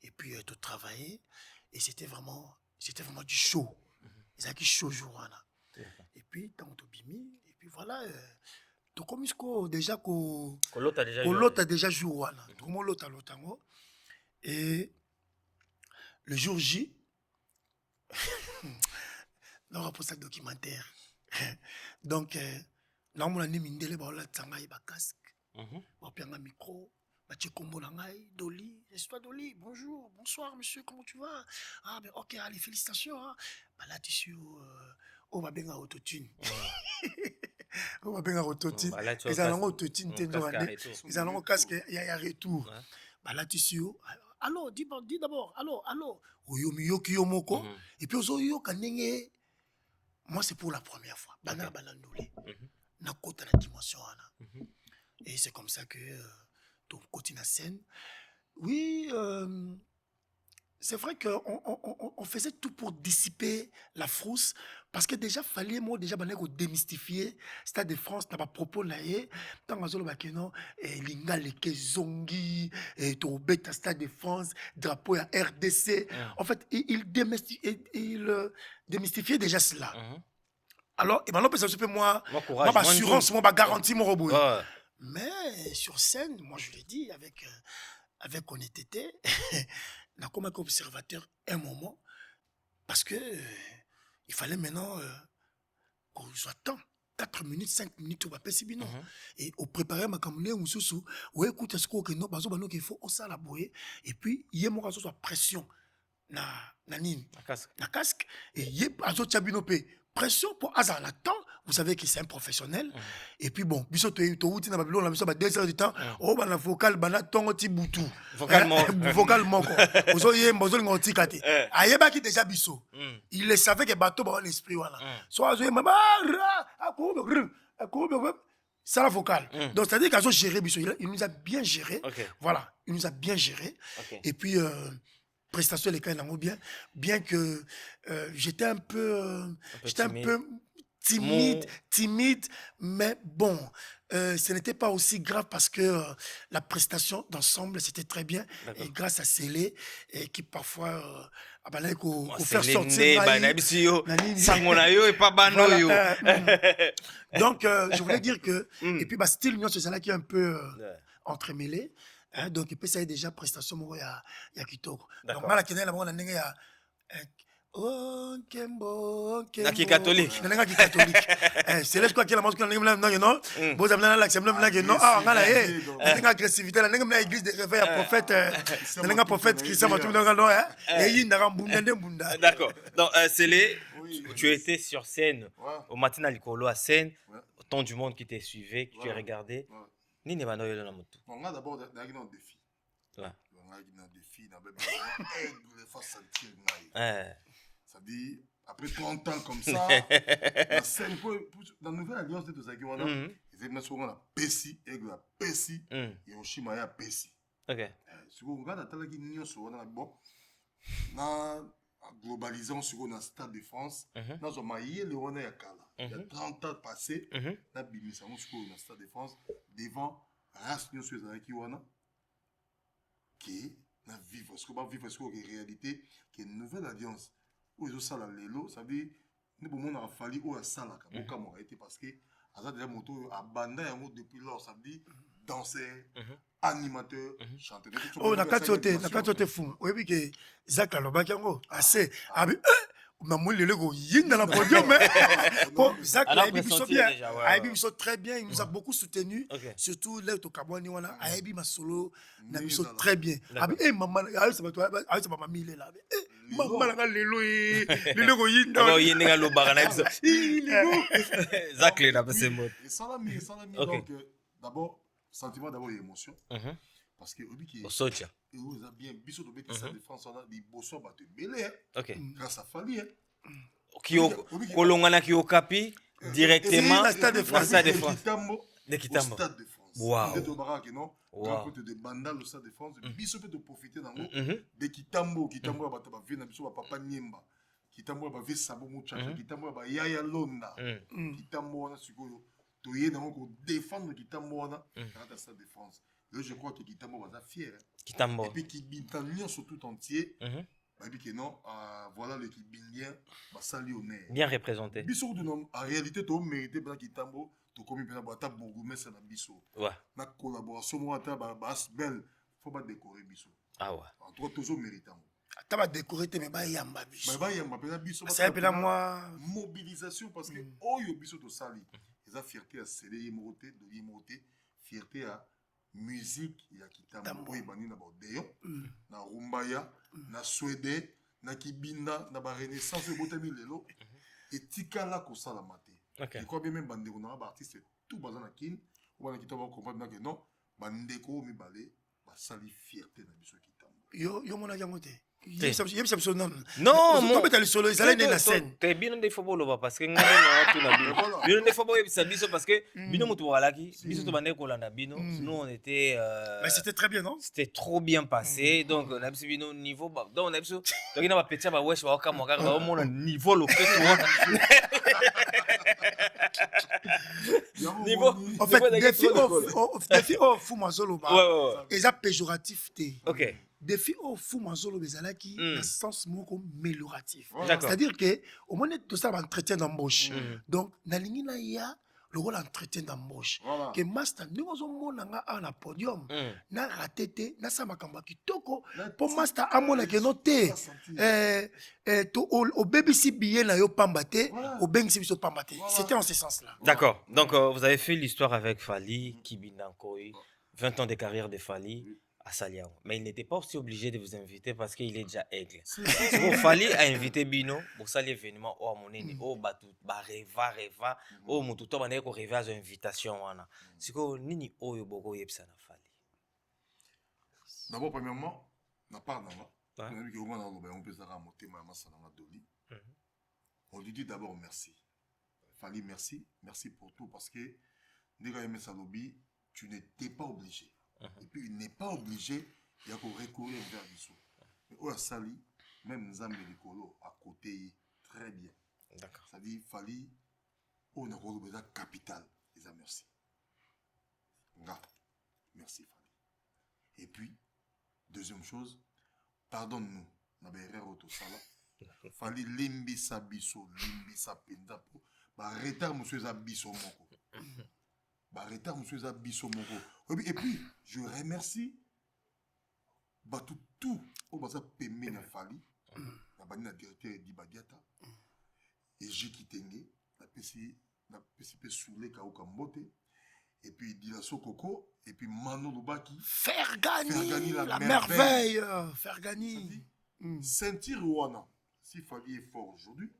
et puis, tout travailler, et c'était vraiment du show. Ils ont qui show jour là. Et puis, tant que bimi, et puis voilà, tout comme déjà l'autre a déjà joué là. Tout comme l'autre et le jour J, non, pour ça documentaire. Donc, là, on a mis Mindele, on a mis un casque, on a mis un micro, on a mis Dolly, c'est toi Dolly, bonjour, bonsoir monsieur, comment tu vas? Ah, ben ok, allez, félicitations. Hein. Bah, là, tu suis on va bien à autotune. On va bien à autotune. Ils allons autotune, ils allons au casque, il y a un retour. Bah, là, tu suis allô, dis d'abord, allô, Oyomiyoki Yomoko, et puis Ozoyo Kanenge. Moi, c'est pour la première fois. Banana Balandolé. Na côté la dimension. Et c'est comme ça que tu continues la scène. Oui, c'est vrai qu'on faisait tout pour dissiper la frousse. Parce que déjà, il fallait déjà démystifier Stade de France, n'a pas propos naïe. Tant que nous avons Linga Leke Zongi, Tobeta Stade de France, drapeau à RDC. En fait, il démystifiait déjà cela. Alors, et maintenant, ça se fait moi assurance, moi garantie mon robot. Mais sur scène, moi je l'ai dit avec honnêteté, on a comme un observateur un moment, parce que il fallait maintenant qu'on soit temps. 4 minutes, 5 minutes, on va passer bien. Et on préparait ma caméra, on se ouais, écoute, est-ce qu'il faut, on s'en la bouée. Et puis, il y a mon réseau soit pression. Na casque. Et il y a un autre pression pour Azar la temps. Vous savez que c'est un professionnel. Et puis bon, biso to na Babylone la biso ba 2 heures de temps. Oh ba na vocal bana tongo ti butu. Vocal moko. Ozo ye mbozo ngoti kate. Ayeba ki déjà biso. Il le savait que bateau ba l'esprit wala. So azo ye mama ça la vocale. Donc c'est-à-dire qu'azo géré biso, il nous a bien géré. Voilà, il nous a bien géré. Et puis prestation les cas bien que j'étais un peu timide, mais bon, ce n'était pas aussi grave parce que la prestation d'ensemble, c'était très bien. Et grâce à Célé, qui parfois faire sortir. Donc, je voulais dire que, et puis, style, c'est ça qui est un peu entremêlé. Donc, il peut essayer déjà prestation, il y a Kitoko. Donc, moi, la Kenya, il y a Oh, Kembo, Naki catholique. Naki catholique. C'est là, je crois qu'il y a la masque, non, bon, ça me l'a l'accès, non, ah, on a la une agressivité, la l'église de réveil à prophète, la prophète qui s'en va tout dans le et il n'a pas. D'accord. Donc, Célé, tu étais sur scène, au matin à l'Icolo, à scène, autant du monde qui t'a suivi, qui t'a regardé. Ni ne va pas dans la moto. On a d'abord un défi. Ouais. On a un défi, on a aigle face sentir. Ça dit, après 30 ans comme ça, la scène, dans la nouvelle alliance de Tozaki, on a la Pessi, aigle la Pessi, Hiroshima ya Pessi. Ok. Si vous regardez, on a bon, na globalisant sur le Stade de France, dans un maillé, le on a Kala. Il y a 30 ans passés, na bimisamo sur le Stade de France, devant race nous sur Tozaki, on a qui na vivre, ce qu'on va vivre sur la réalité, qui est une nouvelle alliance. Où ils ont ça là, ça veut dire, nous avons fallu où ça là, comme on a été parce que, à ça déjà moto abandonné depuis lors, ça veut dire danser, animateur, chanteur. Oh, na kati fou. Oui, oui que Zach Aloba Kango, assez, abi, na moi le go yin dans la podium. Bon, Zach a été bien, a été très bien, il nous a beaucoup soutenu, surtout là au Kabouani wana, a été ma solo, na biso très bien. Abi, maman, ça va toi, ça va mamie là. Maman la lelo lelo go yin dans. Oh, yin nga lo bagana biso. Zach le na passé mot. Et ça l'a mis donc d'abord sentiment d'abord émotion. Parce que obi qui Socha. et vous a bien biso de bêtise de France on a des bossons battu belé. OK. Grâce à Fali. Kio kolongana kio kapi directement au Stade de France. De Kitambo. Au Stade de France. Wow. De Barak non. Quand côté de Bandal au Stade de France, biso peut de profiter dans de Kitambo ba ta ba na biso ba papa Niemba. Kitambo ba ve sabo mucha, Kitambo ba Yaya Londa. Kitambo na sikoyo. Toyé dans ko défendre Kitambo na dans le Stade de France. Là, je crois que Kitambo va être fier. Kitambo. Et puis Kitambo sur tout entier. Et puis que non, voilà le Kibindien, ça lui honneur. Bien représenté. Biso en réalité, tu mérites bien Kitambo, tu commis bien à Bourgoumès na Biso. Ouais. Na collaboration moi ta bas belle, faut pas décorer Biso. Ah ouais. En toi toujours méritant. Tu vas décorer mais ba yamba Biso. Ba yamba pena Biso. Ça appelle moi mobilisation parce que oyo Biso to sali. Ils a fierté à céder Yimoté, de Yimoté, fierté à musique ya Kitambo ebani na Bordeaux na Rumbaya na Suède na Kibinda na ba renaissance ebotami lelo etikala ko sala maté. Je crois bien même bandeko na ba artiste tout bazana kin ou na Kitambo comprendre que non bandeko mi balé ba sali fierté na biso Kitambo. Yo mona yango te. Non, non, tu peux solo, ça la scène. Tu es bien de football parce que bien de football parce que bino mutu walaki, biso to bande ko landa bino, nous on était mais c'était très bien non? C'était trop bien passé donc on a biso bino niveau donc on a biso donc ina ba petit ba wesh ba ka mo ka ba mo niveau lo fait niveau en fait défi fou mazolo ba et ça péjoratif té. OK. Défi au fou mazolo bezalaki dans sens moko amélioratif. C'est-à-dire que au moins tout ça entretien d'embauche. Donc na lingi na ya le rôle entretien d'embauche que master nous mona nga na podium na raté na sa makamba kitoko pour master amona ke noté to au BBC billet na yo pambaté au bengisi biso pambaté. C'était en ce sens-là. D'accord. Donc vous avez fait l'histoire avec Fally Kibindankoy, 20 ans de carrière de Fally. À Saliao. Mais il n'était pas aussi obligé de vous inviter parce qu'il est déjà aigle. Il fallait inviter Bino pour ça l'événement au monene au batu reva au mututo bande ko reva à invitation wana. Siko nini oyo boko yebsa na Fally. D'abord premièrement, na part na on a vu que on peut ça monter ma masala na doli. On lui dit d'abord merci. Fally merci pour tout parce que nega yeme salobi, tu n'étais pas obligé. Et puis il n'est pas obligé de recourir vers Bissot. Mais au Sali, même Nzambe Likolo à côté, très bien. D'accord. Ça dit, Fally, on a besoin de capital. Les amis, merci. Merci Fally. Et puis, deuxième chose, pardonne-nous. Na berère auto sala. Fally limbisa Bissot, limbisa pendapo. Ba retard monsieur za Bissot moko. Barreta monsieur Zabiso Moko. Et puis je remercie tout au basa pemé na Fally. na bani na directeur Edi Badiata et Jiki Tenge na pesi pe soulé Kaoka Mbote et puis Dilasso Coco et puis Mano Lubaki Fergani, la la merveille. merveille. Fergani. Sentir Wana, s'il fallait fort aujourd'hui,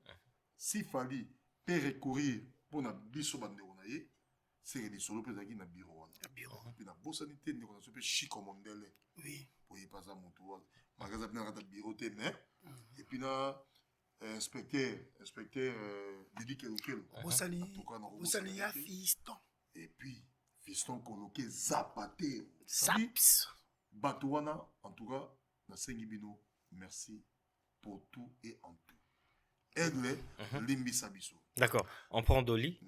s'il fallait recourir pour na biso bande onaye, c'est des solo pesaki na bureau wana. Puis na bosanité ne connaissons pas chic mondele. Oui. Pour y passer mon tour. Magasin na rata bureau te mais et puis na inspecteur Didi Kelokelo. Bosali ya fiston. Et puis fiston coloqué zapaté. Saps. Batouana en tout cas na sengi bino. Merci pour tout et en tout. Aigle, Limbi Sabiso. D'accord. On prend Dolly.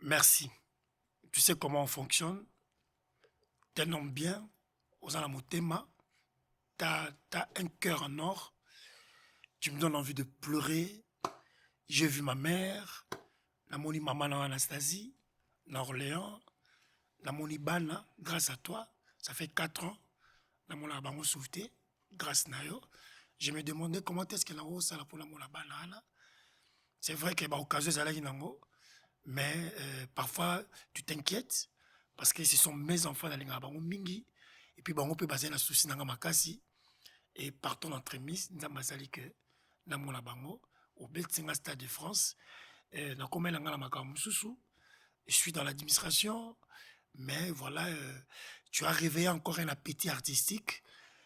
Merci. Tu sais comment on fonctionne. T'es un homme bien. Aux Alamotema. T'as un cœur en or. Tu me donnes envie de pleurer. J'ai vu ma mère. La moni maman Anastasie. Na Orléans. La moni Bana. Grâce à toi. Ça fait 4 ans. La moni Abango Souveté. Grâce à yo. Je me demandais comment est-ce qu'elle a eu ça pour la moni Bana. C'est vrai que occasion mais parfois tu t'inquiètes parce que ce sont mes enfants dans les mingi et puis on peut baser la souci dans makasi et par ton entremise nzambazali que na mona bango au Beltinga Stade de France na komela ngala makamu susu je suis dans l'administration mais voilà tu as réveillé encore un appétit artistique.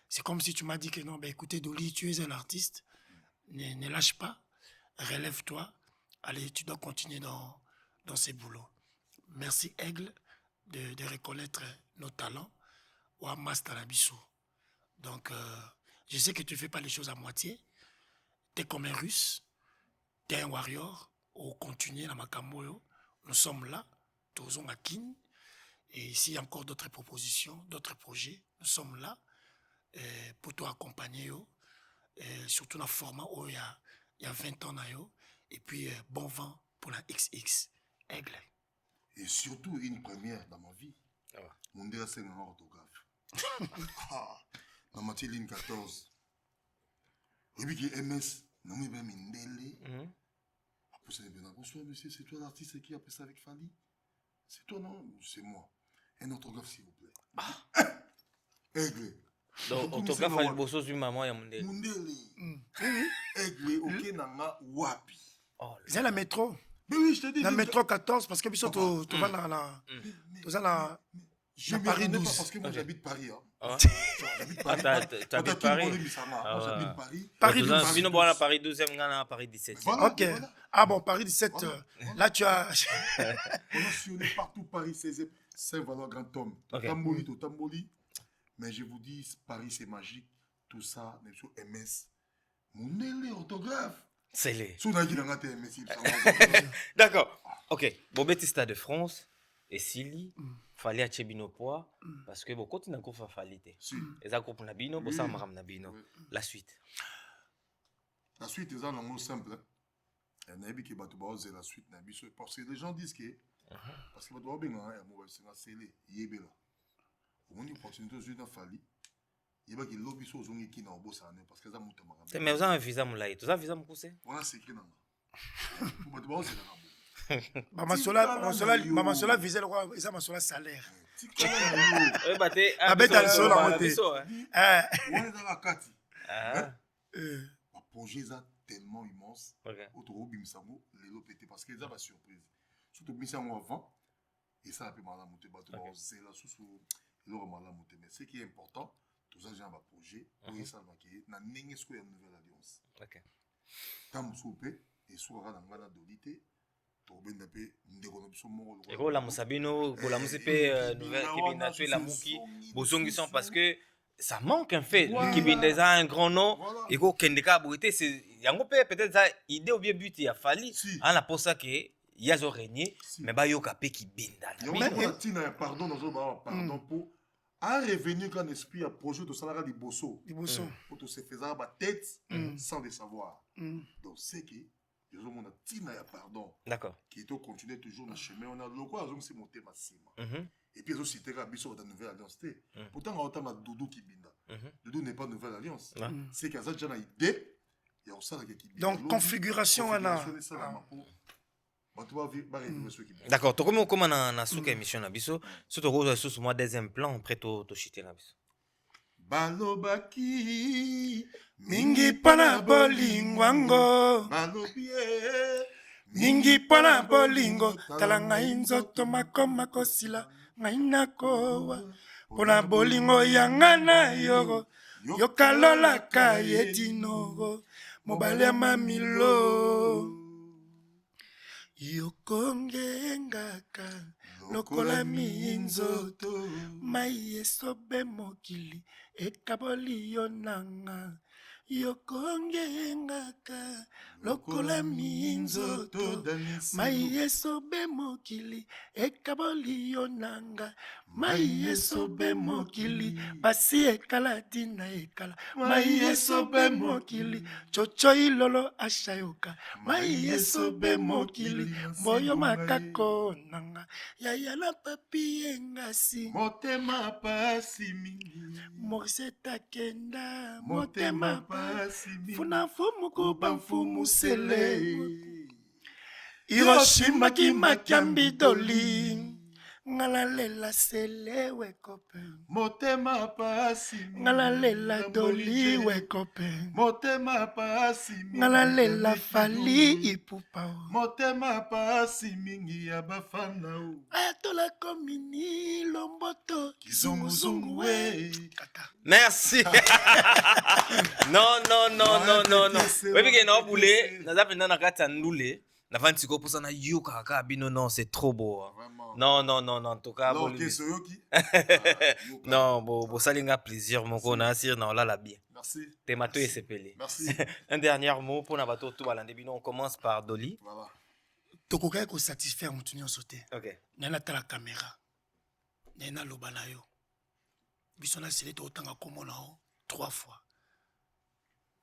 C'est comme si tu m'as dit que non écoutez Dolly, tu es un artiste, ne lâche pas. Relève-toi, allez, tu dois continuer dans ces boulots. Merci Aigle de reconnaître nos talents ou à Mastanabiso. Donc, je sais que tu ne fais pas les choses à moitié. Tu es comme un Russe, tu es un warrior, on continue dans Makamoyo. Nous sommes là, tous à Kin. Et s'il y a encore d'autres propositions, d'autres projets, nous sommes là pour t'accompagner. Surtout dans le format où il y a 20 ans. Et puis, bon vent pour la XX. Aigle. Et surtout, une première dans ma vie. Mon délai, c'est un orthographe. Dans ma ligne 14. Et puis, MS, non, mais même Mindele. Après, c'est bien. Bonsoir, monsieur, c'est toi l'artiste qui a fait ça avec Fali? C'est toi, non? C'est moi. Un orthographe, s'il vous plaît. Aigle. Donc, orthographe, il y a des choses du maman et Mundele. Mundele. Aigle, ok, nanga, wapi. C'est la métro. Mais oui, je te dis. La métro 14, parce que tu vas dans la. Je Paris 12. Parce que moi, j'habite Paris. J'habite Paris. T'habites Paris? J'habite Paris. Paris 12. Sinon, bon, Paris 12e, Paris 17e. Ok. Ah bon, Paris 17. Là, tu as. On a sillonné partout Paris 16e. Saint-Valois, Grand Homme. Tamboli. Mais je vous dis, Paris, c'est magique. Tout ça, même sur MS. Mon orthographe. C'est les. D'accord. Ok. Bobeti Stade de France. Et Sili. Fallait à Chebinopoa. Parce que beaucoup de gens ont fallu. Et ça, pour Nabino, pour ça, Maram Nabino. La suite. La suite, c'est un mot simple. Il y a qui va te la suite. Parce que les gens disent que. Parce que tu vas bien, c'est Yébé là. On a une opportunité de faire Fali. Il y a des lobbies qui sont qui n'ont pas parce que ça m'a été. Mais vous avez un visa moulaï. Tu as un visa moukoussé? On a sécré dans le. Pour te voir, c'est là. Maman Sola visait le roi, ça m'a Sola salaire. Oui, bah t'es. Ah, ben, t'as le sol à monter. On est dans la Kati. Le projet est tellement immense. Autour de Bimsango, les lots pétés parce que ça va surprise. Surtout Bimsango avant. Et ça a pu mal monter. C'est là sous l'eau mal monter. Mais ce qui est important, tout ça, j'ai un projet. Oui, ça va qui est. N'a n'engagé ce qu'il y a une nouvelle alliance. Ok. Tant que soupé et soit dans la dolité. Et la Moussabino, la Moussépé, nouvelle Kibina, tu es la Mouki, Bosongisson, parce que ça manque en fait. Le Kibina a un grand nom, et que Kendeka Bouité, c'est. Il y a peut-être ça, idée ou bien but, il a fallu. On a pour ça que. Il y a régné, mais il y a un qui binda. Pardon pour un revenu qu'un esprit a projet de salaire de Bosso. Pour tout se faire à tête sans le savoir. Donc c'est qui on a tina ya pardon. D'accord. Qui est continuer toujours le chemin. On a le quoi c'est monter massima. Et puis aussi c'était la biso de la nouvelle alliance. Pourtant on a Doudou qui binda. Doudou n'est pas nouvelle alliance. C'est qu'il y a déjà une idée ya kosalaka Donc, configuration wana. esalama mpo bato barevivre soki bien. D'accord, tokomi okóma na suka émission na biso so tokozwa lisusu mwa deuxième plan après toshite na biso. Balobaki Mingi mpona bolingwango. balobi Mingi mpona bolingo. Tala ngai nzoto makoma kosila. Ngai nakowa. Mpona bolingo yanga na yo. Yokalolaka yedinogo. Mobali ya mamilo. Yokongengaka. Lokola minzoto. Mai esobe mokili. Ekaboli yo nanga. Yokongengaka. Lokola minzoto. Mai esobe mokili. Ekaboli yo nanga. Mai esobe mokili. Basi ekala dina ekala. Mai esobe mokili. Chocho ilolo ashayoka. Mai esobe mokili. Boyo makako nanga. Yaya na papi engasi. motema pasi mingi Moriseta kenda. motema pasi mingi Funa fumu kuba fumu sele. Hiroshima kimakiambi doli. Ngalalela sele wekope. motema pasi mingi Ngalalela doli wekope. motema pasi mingi Ngalalela fali ipupa. motema pasi mingi ya bafana o Ayatola komini lomboto. kizunguzungu we Kaka. Merci. Non. Oui, bien, non, boulé. Naza penda na kati ya ndule. Na fanti ko posa na yoka kaka bino non, c'est trop beau. Hein. vraiment Non, en tout cas, alors bon, que soyoki non, bon, ça linga plaisir, mon ko na sir na la bien. merci Temato et sepelé. merci Un dernier mot pour na bato tout balande bino, on commence par Dolly. voilà Tokokai ko satisfaire mutu nyonso te. OK. Nana tala caméra. Nena loba na yo. Biso na sele tokotanga komona o 3 fois.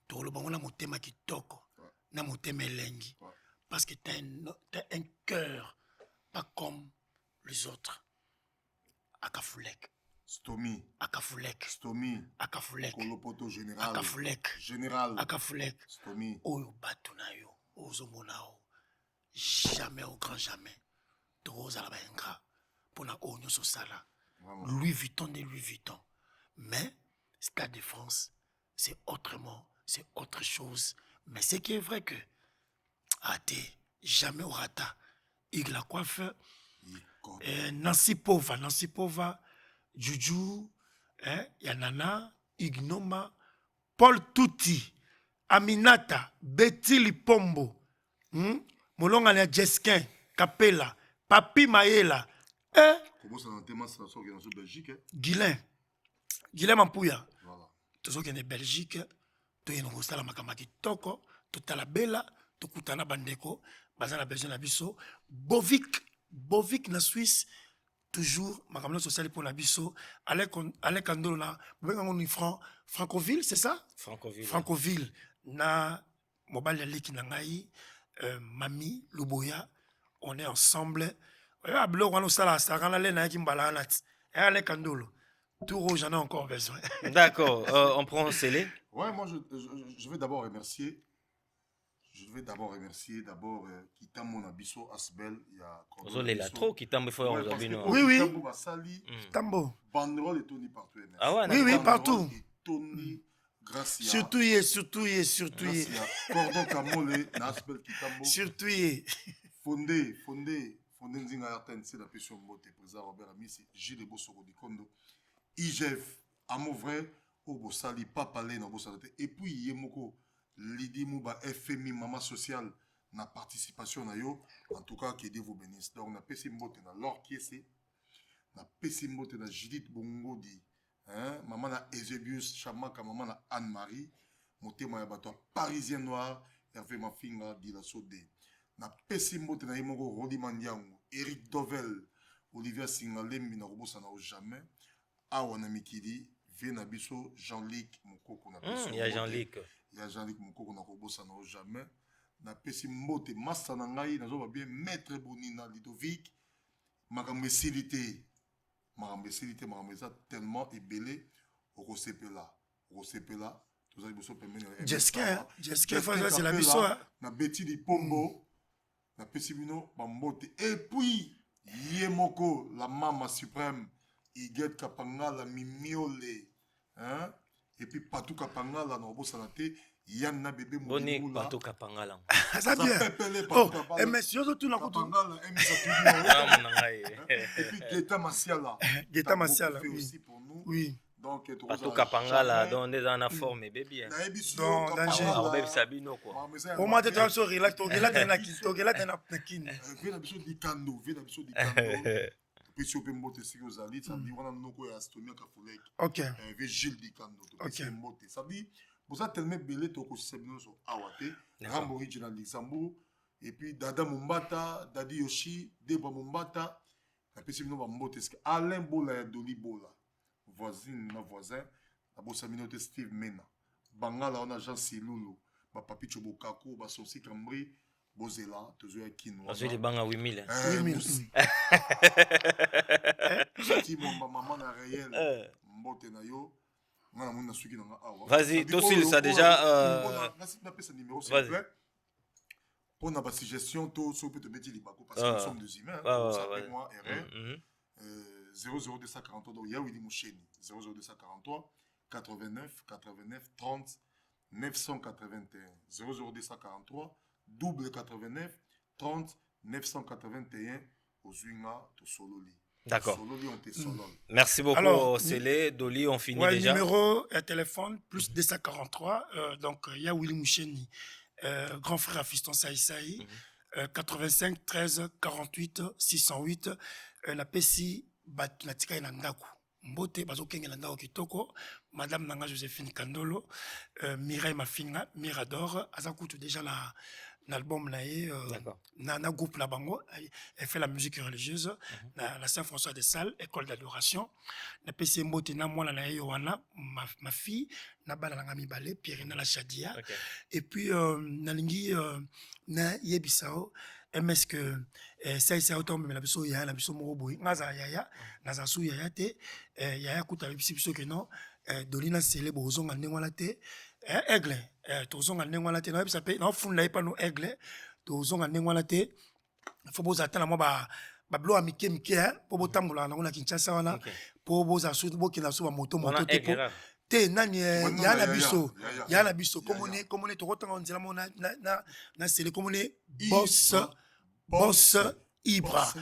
Tokoloba ngona motema kitoko. Na motema elengi. Ouais. Parce que t'as un cœur pas comme les autres. Akafulek. stomi Akafulek. stomi Akafulek. kolopoto général Akafulek. général Akafulek. stomi Oyo bato na yo. Ozomona o. Jamais au grand jamais. Tozala ba ingra. Pona o nyoso sala. vraiment Louis Vuitton de Louis Vuitton. Mais Stade de France, c'est autrement, c'est autre chose. Mais ce qui est vrai que jamais au rata. Il la coiffeur. Nancy Pova, Juju, Yanana, Ignoma, Paul Tutti, Aminata, Betty Lipombo, Molonga na Jesquin, Capella, Papi Maela, kobosa na tema sa soki na so Belgique Guilhem Ampouya. voilà Tozokende Belgique, toyena kosala makambo kitoko, totala bela, tokutana bandeko, baza na besoin na biso. Bovic na Suisse, toujours makambo social pour na biso. Alec Andolo na benga Francoville, c'est ça? Francoville na mobile ya leki na ngai, Mami Luboya, on est ensemble. Ya blog wana osala sakana le na kimbala na ti. Alec Andolo. Tout rouge, j'en ai encore besoin. D'accord, on prend scellé. ouais moi je vais d'abord remercier d'abord Kitamo na biso Asbel ya Ozolela trop Kitambo faut ouais, ozabino. Oui. Kitamo basali Tambo. banderole et Tony partout Ah ouais, Oui, d'accord. partout. Tony grâce à Surtout grâce à Cordon Kamole na Asbel Kitamo Surtout fondé nzinga ya RTNC la pression mbote président Robert Amisi Gilles Bosoko Dikondo IGF amo vrai au bosali papa le na bosala te et puis yemoko Lidi Mouba FMI Mama Social na participation na yo en tout cas que Dieu vous bénisse donc na pesi mbote na Laure Kiese na pesi mbote na Judith Bongo di hein maman na Eusebius Chamaka maman na Anne-Marie motema ya bato parisien noir Hervé Mafinga di la Sodé na pesi mbote na yemoko Rodi Mandiango Eric Dovel Olivier Singalembi na robosa na jamais awa na mikili vie na biso Jean-Luc Mokoko na peso Il y a Jean-Luc. il y a Jean-Luc Mokoko na robosa na jamais na pesi mbote massa na ngai nazoba bien maître Bonina Ludovic makambo esili te makambo eza tellement ebele okosepela tozali boso pembeni Jeskin faza c'est la biso na beti di pombo na pesi bino bambote et puis ye moko la mama suprême Iget Kapangala mimiole hein et puis Patou Kapangala na obosana te Yann na bébé Boni Patou Kapangala ça bien oh et monsieur surtout la Kapangala et puis Geta Masiala aussi pour nous oui donc Patou Kapangala dans des en forme bébé donc bébé Sabino quoi au moins tu es relax na kin vena biso di kando puis si on peut monter si vous allez ça dit on a noko ya Astomia Kafolek OK Gilles di kando to monter ça dit pour ça tellement belé to ko sebino so awate Rambo original Luxembourg et puis Dada Mumbata Dadi Yoshi Deba Mumbata et puis sebino ba monter Alain Bola ya Doli Bola voisin na bossa minote Steve Mena bangala on a Jean Silulu ba papi Chobokako ba Sonsi Cambri Bozela toujours qui nous on les banga 8000 qui mon maman na réel mbote na yo ngana mona suki na awa vas-y toi ça déjà vas-y pour na ba suggestion to so peut te mettre les bako parce que nous sommes des humains ça fait moi erreur 00243 donc Yawili Moucheni 00243 89 30 981 00243 double 89 30 981 aux Zwinga to Sololi. D'accord. Sololi on te solol. Merci beaucoup. Alors, Célé, Doli, on finit déjà. Numéro téléphone plus 243 donc Yawili Moucheni grand frère à fiston Saïsaï 85 13 48 608 la PCI Batnatika na ndako mbote bazokengela ndako kitoko madame nanga Joséphine Kandolo Mireille Mafinga Mirador azakutu déjà l'album na groupe na bango elle fait la musique religieuse la Saint-François de Sales école d'adoration na PCI mbote na mwana na Yohana ma fille na bana nanga mibale Pierina la Shadia et puis nalingi na yebisao MS que ça autant mais la biso ya la biso moko boy ngaza yaya naza su yaya te yaya kuta biso que non dolina célèbre ozonga ndengwa te aigle tozonga ndengwa te na bisa pe na funda pa no aigle tozonga ndengwa te faut boza tala mo ba blo amike mike po botambola na Kinshasa wana po boza su bo kina su ba moto te po te nani ya na biso komone to kotanga nzela mo na sele komone boss Ibra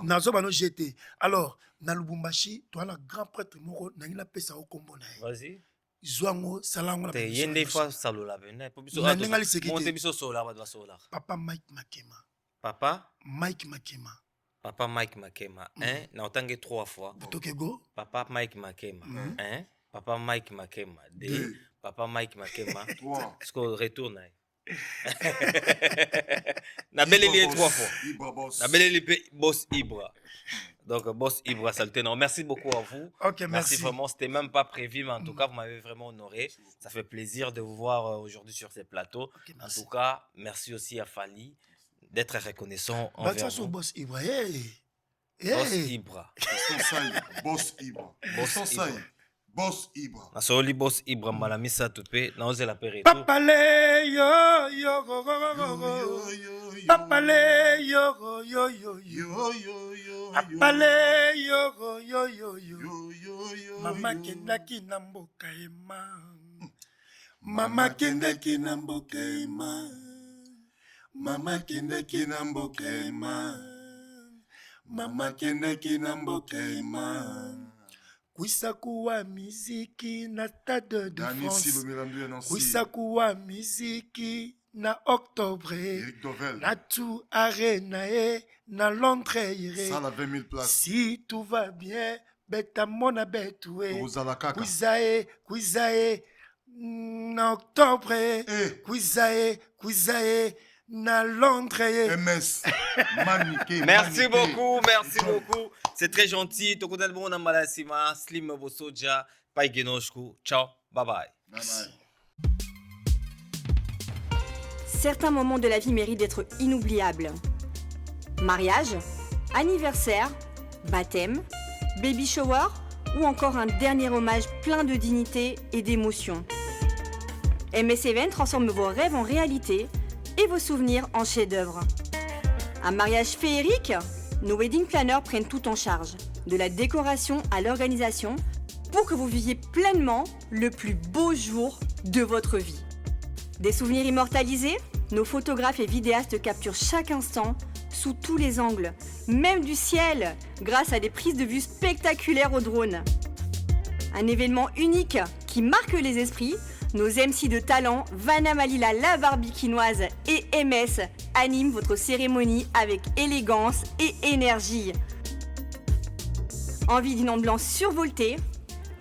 nazo bano jeté alors na Lubumbashi to na grand prêtre moko na ngina pesa o kombo na vas-y Zwango salango na yende fois salola bena po biso monte biso sola ba sola Papa Mike Makema hein na otange 3 fois Tokego Papa Mike Makema hein Papa Mike Makema 2 Papa Mike Makema 3 est-ce qu'on retourne na beleli 3 fois na beleli boss Ibra donc boss Ibra saluté non merci beaucoup à vous. OK, merci vraiment, c'était même pas prévu mais en tout cas vous m'avez vraiment honoré, ça fait plaisir de vous voir aujourd'hui sur ces plateaux. En tout cas merci aussi à Fali d'être reconnaissant envers vous. Boss Ibra Boss Ibra. Nasoli Boss Ibra malamisa tupe na oze la pere. Papa le yo Papa le yo Papa le yo Mama kendaki na mboka ema Mama kendaki na mboka ema Mama kendaki na mboka ema Mama kendaki na mboka ema Kwisakuwa miziki na Stade de France Kwisakuwa miziki na Octobre na tout arena na Londres ça la 20 000 places si tout va bien beta mona betue Kwizae na Octobre Kwizae na Londres MS merci beaucoup c'est très gentil tokudal bon malasima slim bosoja paigenoshku ciao bye bye. Certains moments de la vie méritent d'être inoubliables. Mariage, anniversaire, baptême, baby shower ou encore un dernier hommage plein de dignité et d'émotion. MS Event transforme vos rêves en réalité et vos souvenirs en chefs-d'œuvre. Un mariage féerique? Nos wedding planners prennent tout en charge, de la décoration à l'organisation, pour que vous viviez pleinement le plus beau jour de votre vie. Des souvenirs immortalisés? Nos photographes et vidéastes capturent chaque instant sous tous les angles, même du ciel, grâce à des prises de vue spectaculaires au drone. Un événement unique qui marque les esprits, nos MC de talent, Vanna Malila la Barbikinoise et MS animent votre cérémonie avec élégance et énergie. Envie d'une ambiance survoltée?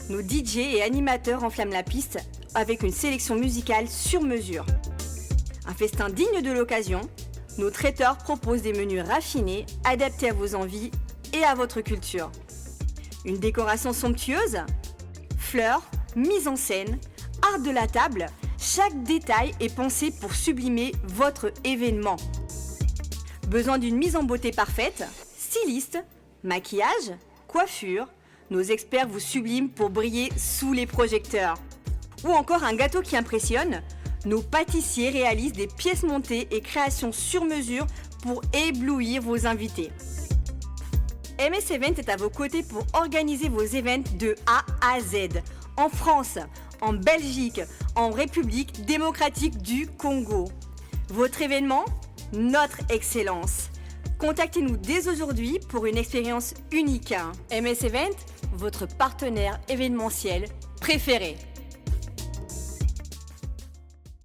Nos DJ et animateurs enflamment la piste avec une sélection musicale sur mesure. Un festin digne de l'occasion, nos traiteurs proposent des menus raffinés, adaptés à vos envies et à votre culture. Une décoration somptueuse? Fleurs, mise en scène, art de la table, chaque détail est pensé pour sublimer votre événement. Besoin d'une mise en beauté parfaite? Styliste, maquillage, coiffure, nos experts vous subliment pour briller sous les projecteurs. Ou encore un gâteau qui impressionne? Nos pâtissiers réalisent des pièces montées et créations sur mesure pour éblouir vos invités. MS Event est à vos côtés pour organiser vos événements de A à Z, en France, en Belgique, en République démocratique du Congo. Votre événement? Notre excellence. Contactez-nous dès aujourd'hui pour une expérience unique. MS Event, votre partenaire événementiel préféré.